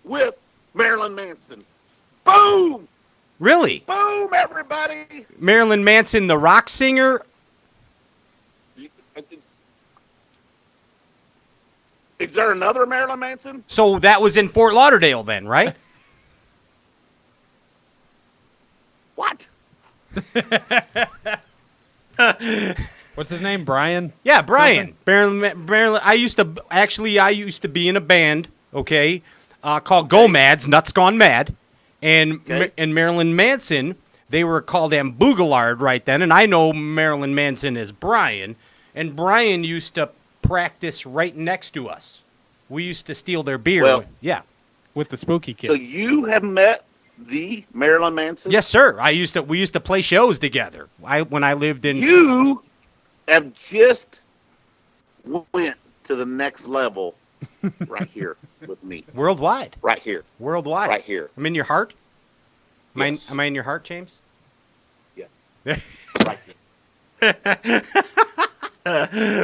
with Marilyn Manson. Boom! Really? Boom, everybody! Marilyn Manson, the rock singer? Is there another Marilyn Manson? So that was in Fort Lauderdale then, right? What? What's his name? Brian? Yeah, Brian. Marilyn. I used to be in a band, okay, called Go Mads, Nuts Gone Mad, and Okay. and Marilyn Manson. They were called Boogalard right then, and I know Marilyn Manson as Brian, and Brian used to practice right next to us. We used to steal their beer. Well- Yeah. With the spooky kids. So you have met the Marilyn Manson? Yes, sir. We used to play shows together. When I lived in. You have just went to the next level right here with me. Worldwide. Right here. Worldwide. Right here. I'm in your heart? Yes. Am I in your heart, James? Yes. Right here.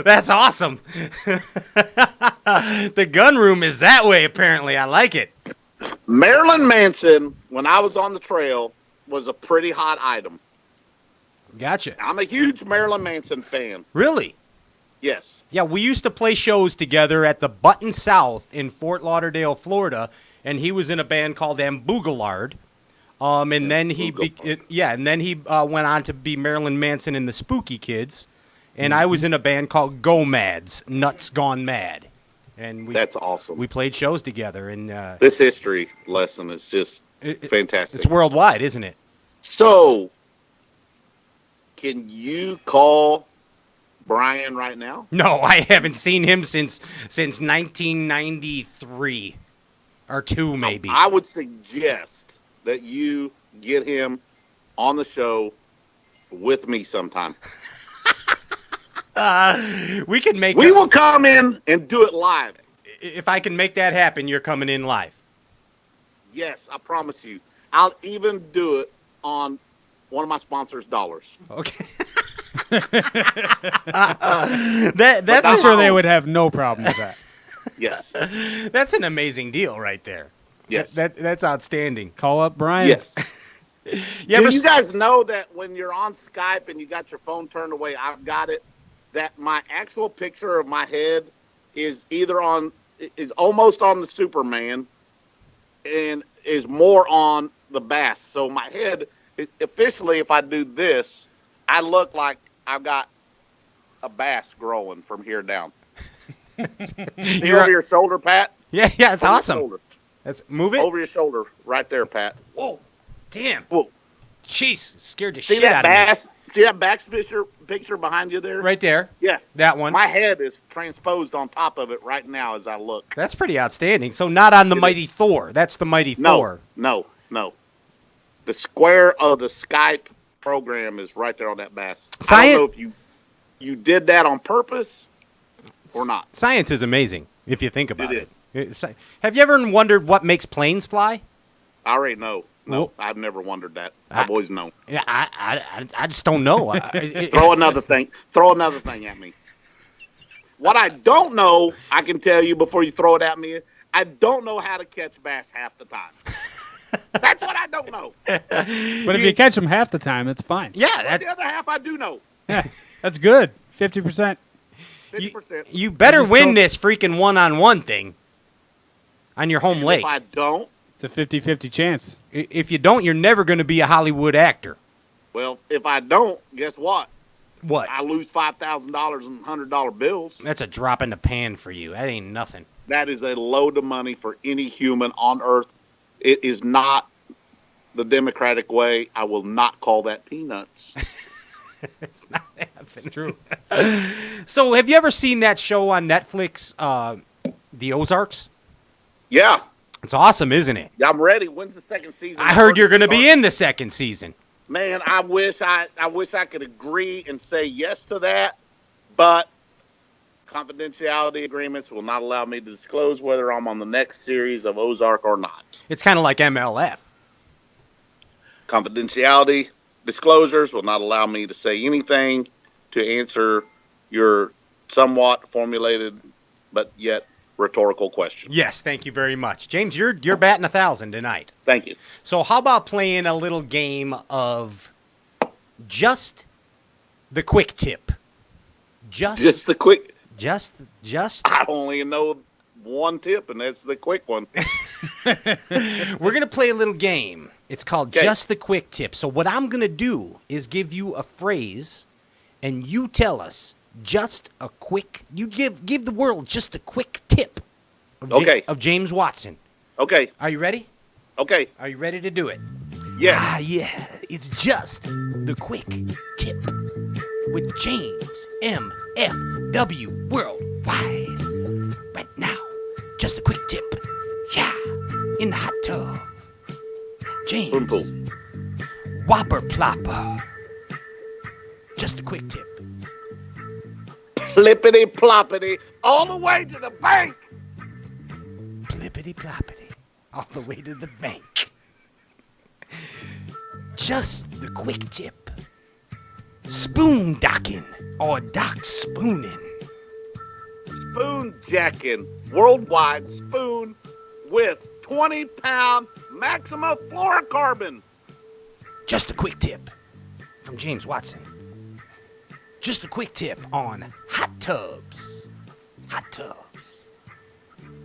That's awesome. The gun room is that way, apparently. I like it. Marilyn Manson, when I was on the trail, was a pretty hot item. Gotcha. I'm a huge Marilyn Manson fan. Really? Yes. Yeah, we used to play shows together at the Button South in Fort Lauderdale, Florida, and he was in a band called Boogalard. And then he went on to be Marilyn Manson in the Spooky Kids, and I was in a band called Go Mads, Nuts Gone Mad. And That's awesome. we played shows together, and This history lesson is just fantastic. it's worldwide, isn't it? So, can you call Brian right now? No, I haven't seen him since 1993 or 2 maybe. I would suggest that you get him on the show with me sometime. We can make We will come in and do it live. if I can make that happen, you're coming in live. Yes, I promise you. I'll even do it on one of my sponsors' dollars. Okay. That's I'm sure they would have no problem with that. Yes. That's an amazing deal right there. Yes. That's outstanding. Call up Brian. Yes. You Do you guys know that when you're on Skype and you got your phone turned away, I've got it, that my actual picture of my head is almost on the Superman and is more on the bass. So my head, officially, if I do this, I look like I've got a bass growing from here down. See over your shoulder, Pat? Yeah, it's Over your awesome. shoulder. Let's move it. Over your shoulder, right there, Pat. Whoa, damn. Whoa. Jeez, scared the See shit that out of me. bass? See that bass picture behind you there? Right there. Yes. That one. My head is transposed on top of it right now as I look. That's pretty outstanding. So not on the It Mighty is. Thor. That's the Mighty No, Thor. no. The square of the Skype program is right there on that bass. I don't know if you did that on purpose or not. Science is amazing. if you think about It it. is. Have you ever wondered what makes planes fly? I already know. No, Well- I've never wondered that. I've always known. Yeah, I just don't know. Throw another thing. Throw another thing at me. What I don't know, I can tell you before you throw it at me. I don't know how to catch bass half the time. That's what I don't know. But if you catch them half the time, it's fine. Yeah, The other half I do know. Yeah, that's good. 50%. 50%. you better just win don't- this freaking one-on-one thing on your home lake. If I don't, It's a 50-50 chance. If you don't, you're never going to be a Hollywood actor. well, if I don't, guess what? What? I lose $5,000 in $100 bills. That's a drop in the pan for you. That ain't nothing. That is a load of money for any human on earth. It is not the Democratic way. I will not call that peanuts. It's not happening. True. So, have you ever seen that show on Netflix, The Ozarks? Yeah. It's awesome, isn't it? I'm ready. When's the second season? I heard you're going to be in the second season. Man, I wish I could agree and say yes to that, but confidentiality agreements will not allow me to disclose whether I'm on the next series of Ozark or not. It's kind of like MLF. Confidentiality disclosures will not allow me to say anything to answer your somewhat formulated but yet rhetorical question. Yes, thank you very much. James, you're batting 1,000 tonight. Thank you. So how about playing a little game of just the quick tip? Just the quick. Just. I only know one tip, and that's the quick one. We're going to play a little game. It's called Okay. Just the Quick Tip. So what I'm going to do is give you a phrase, and you tell us just a quick. You give the world just a quick tip. Okay. Of James Watson. Okay. Are you ready? Okay. Are you ready to do it? Yes. Yeah. It's just the quick tip with James M.F.W. Worldwide. Right now, just a quick tip. Yeah, in the hot tub. James. Boom, pool. Whopper plopper. Just a quick tip. Flippity ploppity all the way to the bank. Plippity ploppity. All the way to the bank. Just the quick tip. Spoon docking or dock spooning. Spoon jacking worldwide spoon with 20-pound maximum fluorocarbon. Just a quick tip from James Watson. Just a quick tip on hot tubs. Hot tubs.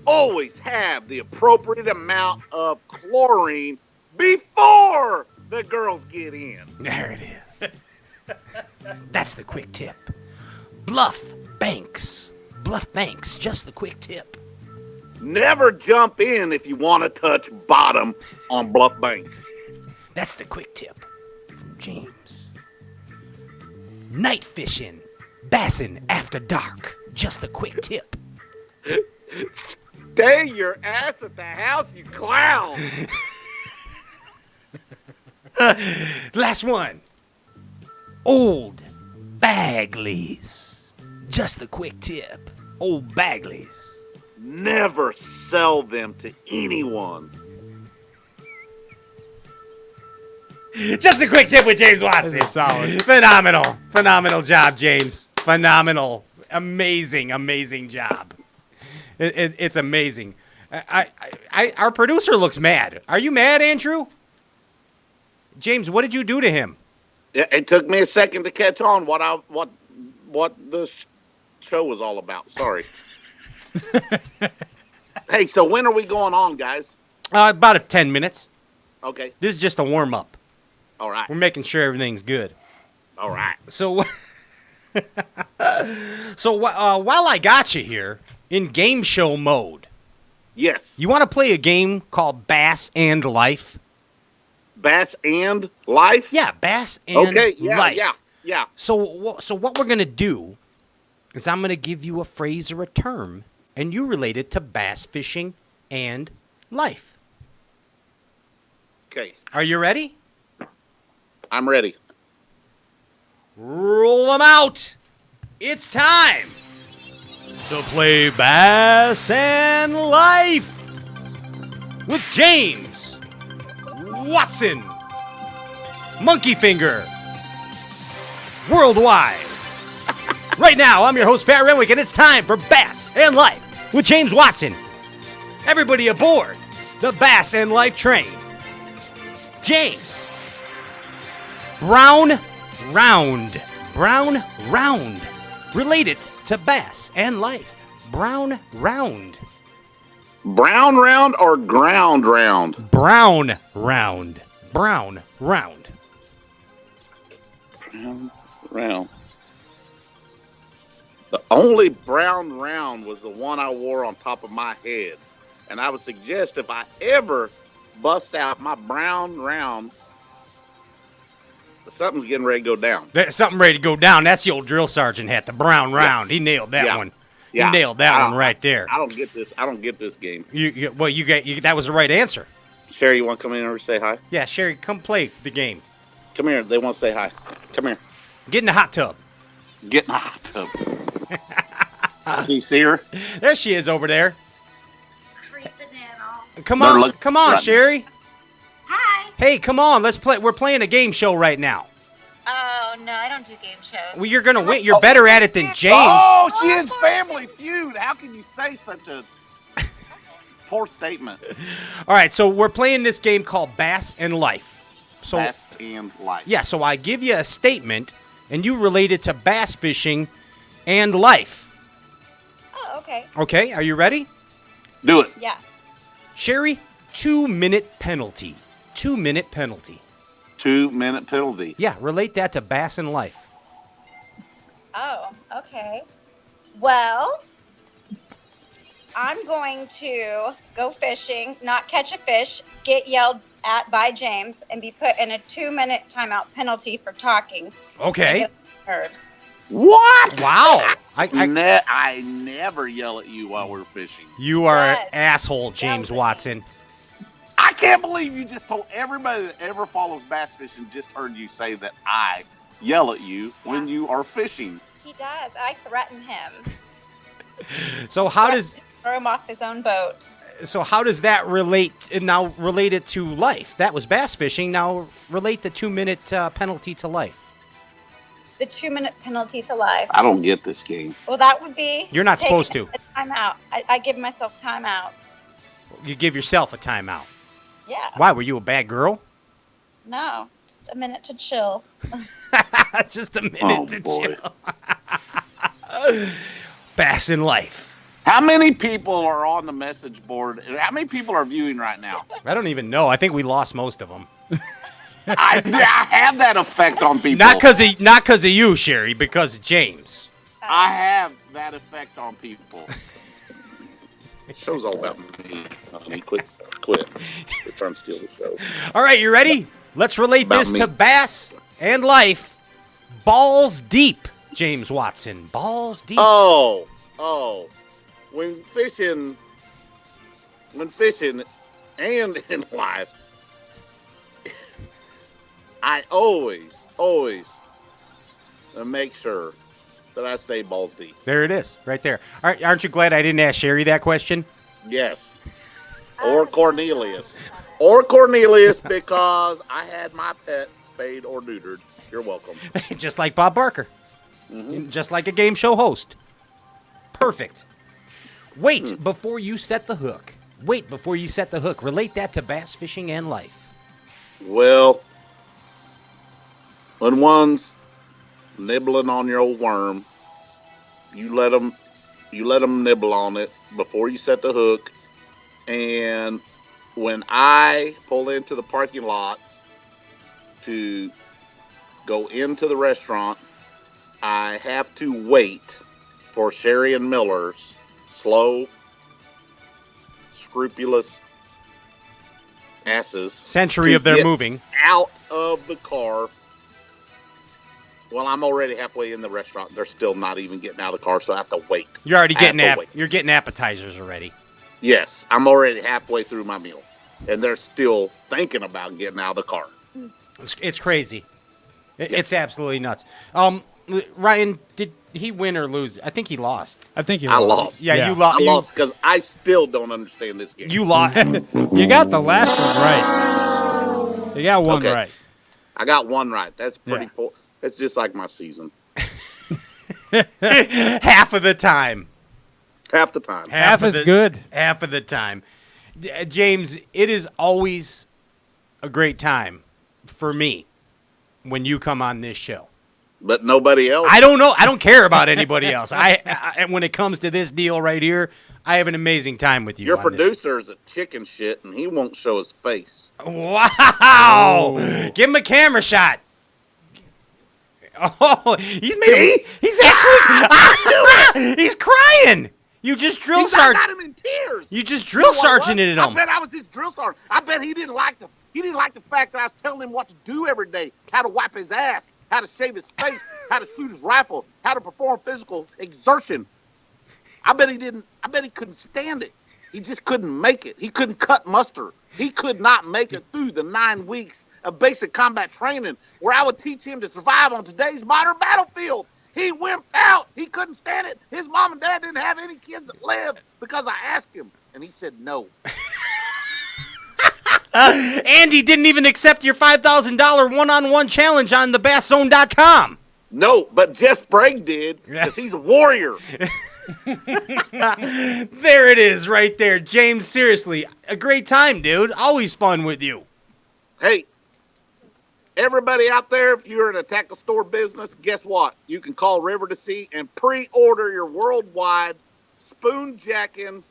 Always have the appropriate amount of chlorine before the girls get in. There it is. That's the quick tip. Bluff banks. Bluff banks. Just the quick tip. Never jump in if you want to touch bottom on bluff banks. That's the quick tip from James. Night fishing. Bassin after dark. Just the quick tip. Stay your ass at the house, you clown. Last one. Old Bagleys. Just the quick tip. Old Bagleys. Never sell them to anyone. Just a quick tip with James Watson. This is solid. Phenomenal job, James. Phenomenal. Amazing job. It's amazing. Our producer looks mad. Are you mad, Andrew? James, what did you do to him? It took me a second to catch on what the show was all about. Sorry. Hey, so when are we going on, guys? About 10 minutes. Okay. This is just a warm-up. All right. We're making sure everything's good. All right. So, while I got you here in game show mode, Yes. you want to play a game called Bass and Life? Bass and Life? Yeah, Bass and Okay. Yeah. Life. Yeah. So what we're gonna do is I'm gonna give you a phrase or a term, and you relate it to bass fishing and life. Okay. Are you ready? I'm ready. Roll them out. It's time. to play Bass and Life with James Watson, Monkey Finger, Worldwide. Right now, I'm your host, Pat Renwick, and it's time for Bass and Life with James Watson. Everybody aboard the Bass and Life train. James. Brown round. Related to Bass and Life. Brown round. Brown round or ground round? Brown round. Brown round. Brown round. The only brown round was the one I wore on top of my head. And I would suggest if I ever bust out my brown round, something's getting ready to go down. That's something ready to go down. That's the old drill sergeant hat, the brown round. He nailed that one. Yeah. He nailed that one right there. I don't get this. I don't get this game. You that was the right answer. Sherry, you want to come in and say hi? Yeah, Sherry, come play the game. Come here. They want to say hi. Come here. Get in the hot tub. Get in the hot tub. Can you see her? There she is over there. Creeping in all. Come They're on, look- come on, right. Sherry. Hi. Hey, come on, let's play. We're playing a game show right now. Oh, no, I don't do game shows. Well, you're gonna win. You're better at it than James. Oh, she is Family Feud. How can you say such a poor statement? All right, so we're playing this game called Bass and Life. So Best and life. yeah, so I give you a statement, and you relate it to bass fishing and life. Oh, okay. Okay, are you ready? Do it. Yeah. Sherry, 2-minute penalty. 2-minute penalty. 2-minute penalty. Yeah, relate that to Bass and Life. Oh, okay. Well, I'm going to go fishing, not catch a fish, get yelled at by James, and be put in a 2-minute timeout penalty for talking. Okay. Get nerves. What? Wow. I never yell at you while we're fishing. You are an Yes. asshole, James was- Watson. I can't believe you just told everybody that ever follows bass fishing just heard you say that I yell at you when you are fishing. He does. I threaten him. So how does Throw him off his own boat. that relate now related to life? That was bass fishing. Now relate the 2-minute penalty to life. The 2-minute penalty to life. I don't get this game. Well, that would be. You're not taking supposed to. a timeout. I give myself timeout. You give yourself a timeout. Yeah. Why, were you a bad girl? No, just a minute to chill. Just a minute Oh, to boy. chill. Bass in Life. How many people are on the message board? How many people are viewing right now? I don't even know. I think we lost most of them. I have that effect on people. Not because of you, Sherry, because of James. I have that effect on people. Show's all about me. Honey. Quit. Quit trying to steal the show. All right, you ready? Let's relate About this me. to Bass and Life. Balls deep, James Watson. Balls deep. Oh. When fishing and in life, I always make sure that I stay balls deep. There it is, right there. Aren't you glad I didn't ask Sherry that question? Yes. Or Cornelius. Or Cornelius, because I had my pet spayed or neutered. You're welcome. Just like Bob Barker. Just like a game show host. Perfect. Wait before you set the hook. Relate that to bass fishing and life. Well, when one's nibbling on your old worm, you let them nibble on it before you set the hook. And when I pull into the parking lot to go into the restaurant, I have to wait for Sherry and Miller's slow, scrupulous asses Century to of their get moving. out of the car. Well, I'm already halfway in the restaurant. They're still not even getting out of the car, so I have to wait. You're already getting I have to wait. you're getting appetizers already. Yes, I'm already halfway through my meal, and they're still thinking about getting out of the car. It's crazy. It's absolutely nuts. Ryan, did he win or lose? I think he lost. I think you I lost. lost. Yeah, you I lost. lost because I still don't understand this game. You lost. You got the last one right. You got one Okay. right. I got one right. That's pretty Yeah. poor. That's just like my season. Half of the time. Half the time. Half of is the- good. Half of the time. James, it is always a great time for me when you come on this show. But nobody else. I don't know. I don't care about anybody else. I when it comes to this deal right here, I have an amazing time with you. Your on this. producer is a chicken shit, and he won't show his face. Wow! Give him a camera shot. Oh, he's made. He's actually. He's crying. You just drill I sergeant. got him in tears. You just drill sergeanted I him. bet I was his drill sergeant. I bet he didn't like the fact that I was telling him what to do every day, how to wipe his ass, how to shave his face, how to shoot his rifle, how to perform physical exertion. I bet he couldn't stand it. He just couldn't make it. He couldn't cut muster. He could not make it through the 9 weeks of basic combat training where I would teach him to survive on today's modern battlefield. He wimped out. He couldn't stand it. His mom and dad didn't have any kids that lived because I asked him, and he said no. Andy didn't even accept your $5,000 one-on-one challenge on the BassZone.com. No, but Jeff Sprague did because he's a warrior. There it is right there. James, seriously, a great time, dude. Always fun with you. Hey, everybody out there, if you're in a tackle store business, guess what? You can call River to Sea and pre-order your worldwide spoon jacking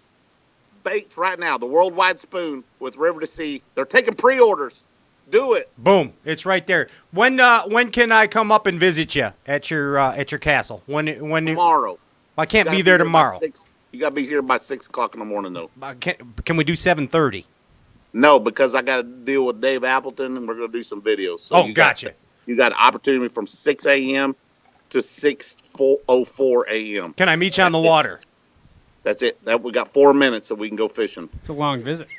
baits right now. The worldwide spoon with River to Sea. They're taking pre-orders. Do it. Boom! It's right there. When can I come up and visit you at your castle? When Tomorrow. I can't You be gotta there here by tomorrow. 6. You got to be here by 6 o'clock in the morning, though. Can we do 7:30? No, because I got to deal with Dave Appleton, and we're going to do some videos. So Oh, gotcha. You got an opportunity from 6 a.m. to 6:04 a.m. Can I meet you on the water? That's it. We got 4 minutes, so we can go fishing. It's a long visit.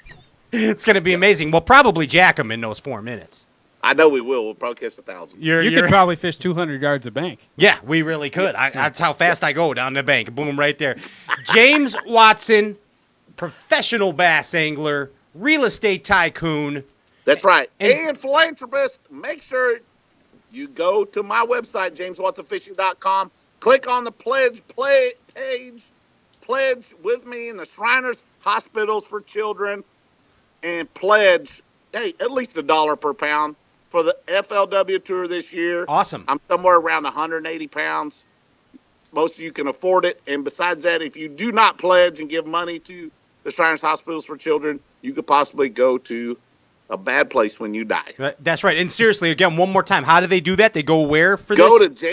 It's going to be amazing. We'll probably jack them in those 4 minutes. I know we will. We'll probably catch 1,000. You could probably fish 200 yards of bank. Yeah, we really could. That's how fast I go down the bank. Boom, right there. James Watson, professional bass angler, real estate tycoon. That's right. And- And philanthropist, make sure you go to my website, jameswatsonfishing.com. Click on the pledge page. Pledge with me in the Shriners Hospitals for Children. And pledge, hey, at least $1 per pound for the FLW tour this year. Awesome. I'm somewhere around 180 pounds. Most of you can afford it. And besides that, if you do not pledge and give money to the Shriners Hospitals for Children, you could possibly go to a bad place when you die. That's right. And seriously, again, one more time, how do they do that? They go where for Go this? to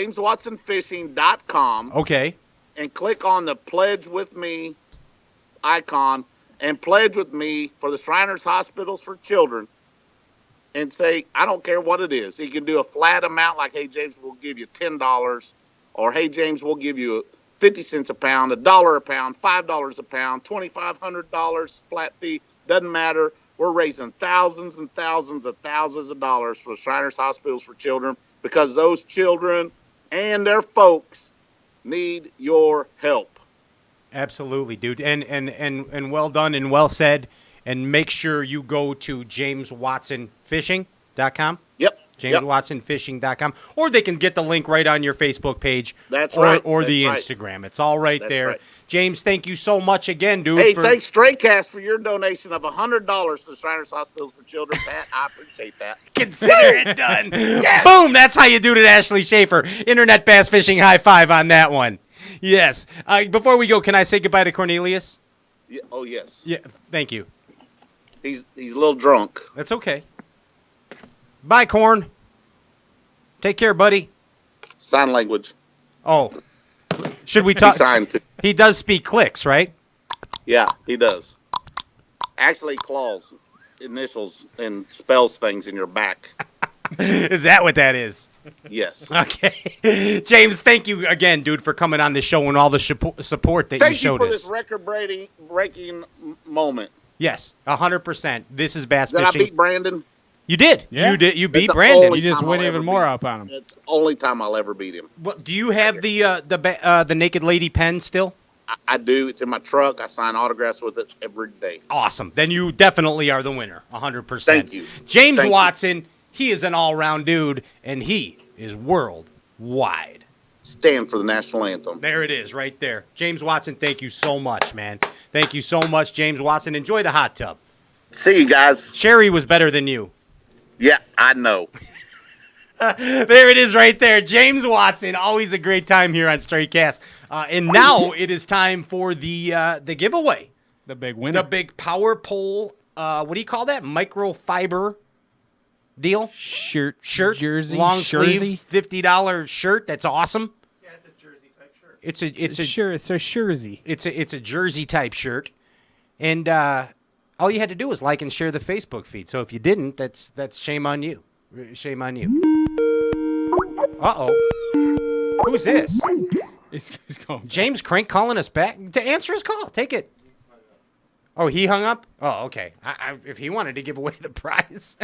jameswatsonfishing.com Okay. and click on the Pledge With Me icon and pledge with me for the Shriners Hospitals for Children and say, I don't care what it is. You can do a flat amount like, hey, James, we'll give you $10, or, hey, James, we'll give you 50 cents a pound, $1 a pound, $5 a pound, $2,500 flat fee. Doesn't matter. We're raising thousands and thousands of dollars for the Shriners Hospitals for Children because those children and their folks need your help. Absolutely, dude. And well done and well said. And make sure you go to jameswatsonfishing.com. Yep. jameswatsonfishing.com, or they can get the link right on your Facebook page. That's or, right. Or That's the right. Instagram. It's all right That's there. right. James, thank you so much again, dude. Hey, thanks, Straycast, for your donation of $100 to the Shriners Hospitals for Children. Pat, I appreciate that. Consider it done. Boom. That's how you do it, Ashley Schaefer. Internet bass fishing high five on that one. Yes. Before we go, can I say goodbye to Cornelius? Yeah, oh, yes. Yeah. Thank you. He's a little drunk. That's okay. Bye, Corn. Take care, buddy. Sign language. Oh. Should we He talk? signed to. He does speak clicks, right? Yeah, he does. Actually, claws, initials, and spells things in your back. Is that what that is? Yes. Okay. James, thank you again, dude, for coming on the show and all the support that you Thank you showed for us. this record-breaking moment. Yes, 100%. This is bass Did I fishing. beat Brandon? You did. Yeah. You did. You beat the Brandon. only You just time went I'll even ever more beat up on him. It's the only time I'll ever beat him. Well, do you have the Naked Lady pen still? I do. It's in my truck. I sign autographs with it every day. Awesome. Then you definitely are the winner, 100%. Thank you. James Thank you. Watson, he is an all-round dude, and he is worldwide. Stand for the national anthem. There it is, right there. James Watson, thank you so much, man. Thank you so much, James Watson. Enjoy the hot tub. See you guys. Sherry was better than you. Yeah, I know. There it is right there. James Watson, always a great time here on Straight Cast. And now it is time for the giveaway. The big winner. The big power pole, what do you call that? Microfiber deal? shirt, Jersey, jersey, long jersey. sleeve, $50 shirt. That's awesome. Yeah, it's a jersey type shirt. It's a jersey. It's a jersey type shirt. And all you had to do was like and share the Facebook feed. So if you didn't, that's shame on you. Shame on you. Uh-oh. Who's this? He's going. James Crank calling us back to answer his call. Take it. Oh, he hung up? Oh, okay. If he wanted to give away the prize.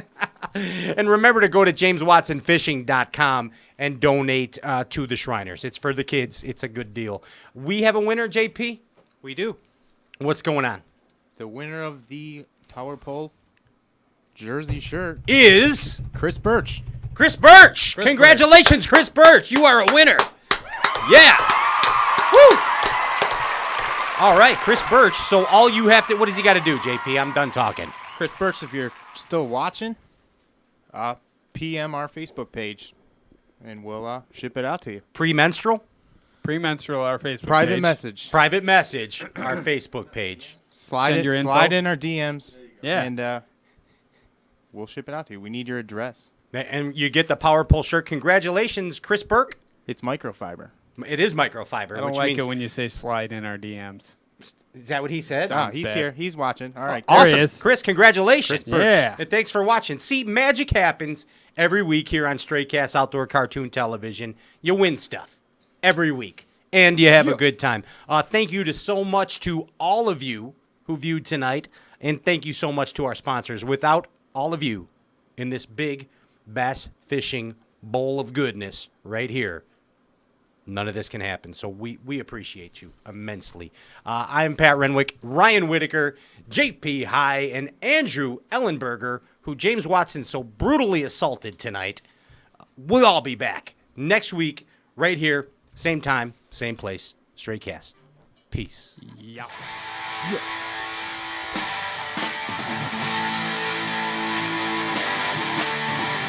And remember to go to jameswatsonfishing.com and donate to the Shriners. It's for the kids. It's a good deal. We have a winner, JP? We do. What's going on? The winner of the Power Pole jersey shirt, Is Chris Birch. Chris Birch. Congratulations, Chris Birch. You are a winner. Yeah. Woo. All right, Chris Birch. So all you have to, what does he got to do, JP? I'm done talking. Chris Birch, if you're still watching, PM our Facebook page, and we'll ship it out to you. Premenstrual? Premenstrual, our Facebook Private page. message. Private message, our Facebook page. Slide your info. slide in our DMs. Yeah. And we'll ship it out to you. We need your address. And you get the Power Pole shirt. Congratulations, Chris Burke. It's microfiber. It is microfiber. I don't which like means, it when you say slide in our DMs. Is that what he said? Sounds He's bad. here. He's watching. All right. There he Awesome. is. Chris, congratulations. Chris Birch. Yeah. And thanks for watching. See, magic happens every week here on Stray Cast Outdoor Cartoon Television. You win stuff every week, and you have a good time. Thank you so much to all of you who viewed tonight, and thank you so much to our sponsors. Without all of you in this big bass fishing bowl of goodness right here, none of this can happen. So we appreciate you immensely. I'm Pat Renwick, Ryan Whitaker, JP High, and Andrew Ellenberger, who James Watson so brutally assaulted tonight. We'll all be back next week right here, same time, same place, Stray Cast. Peace. Yeah. Yeah.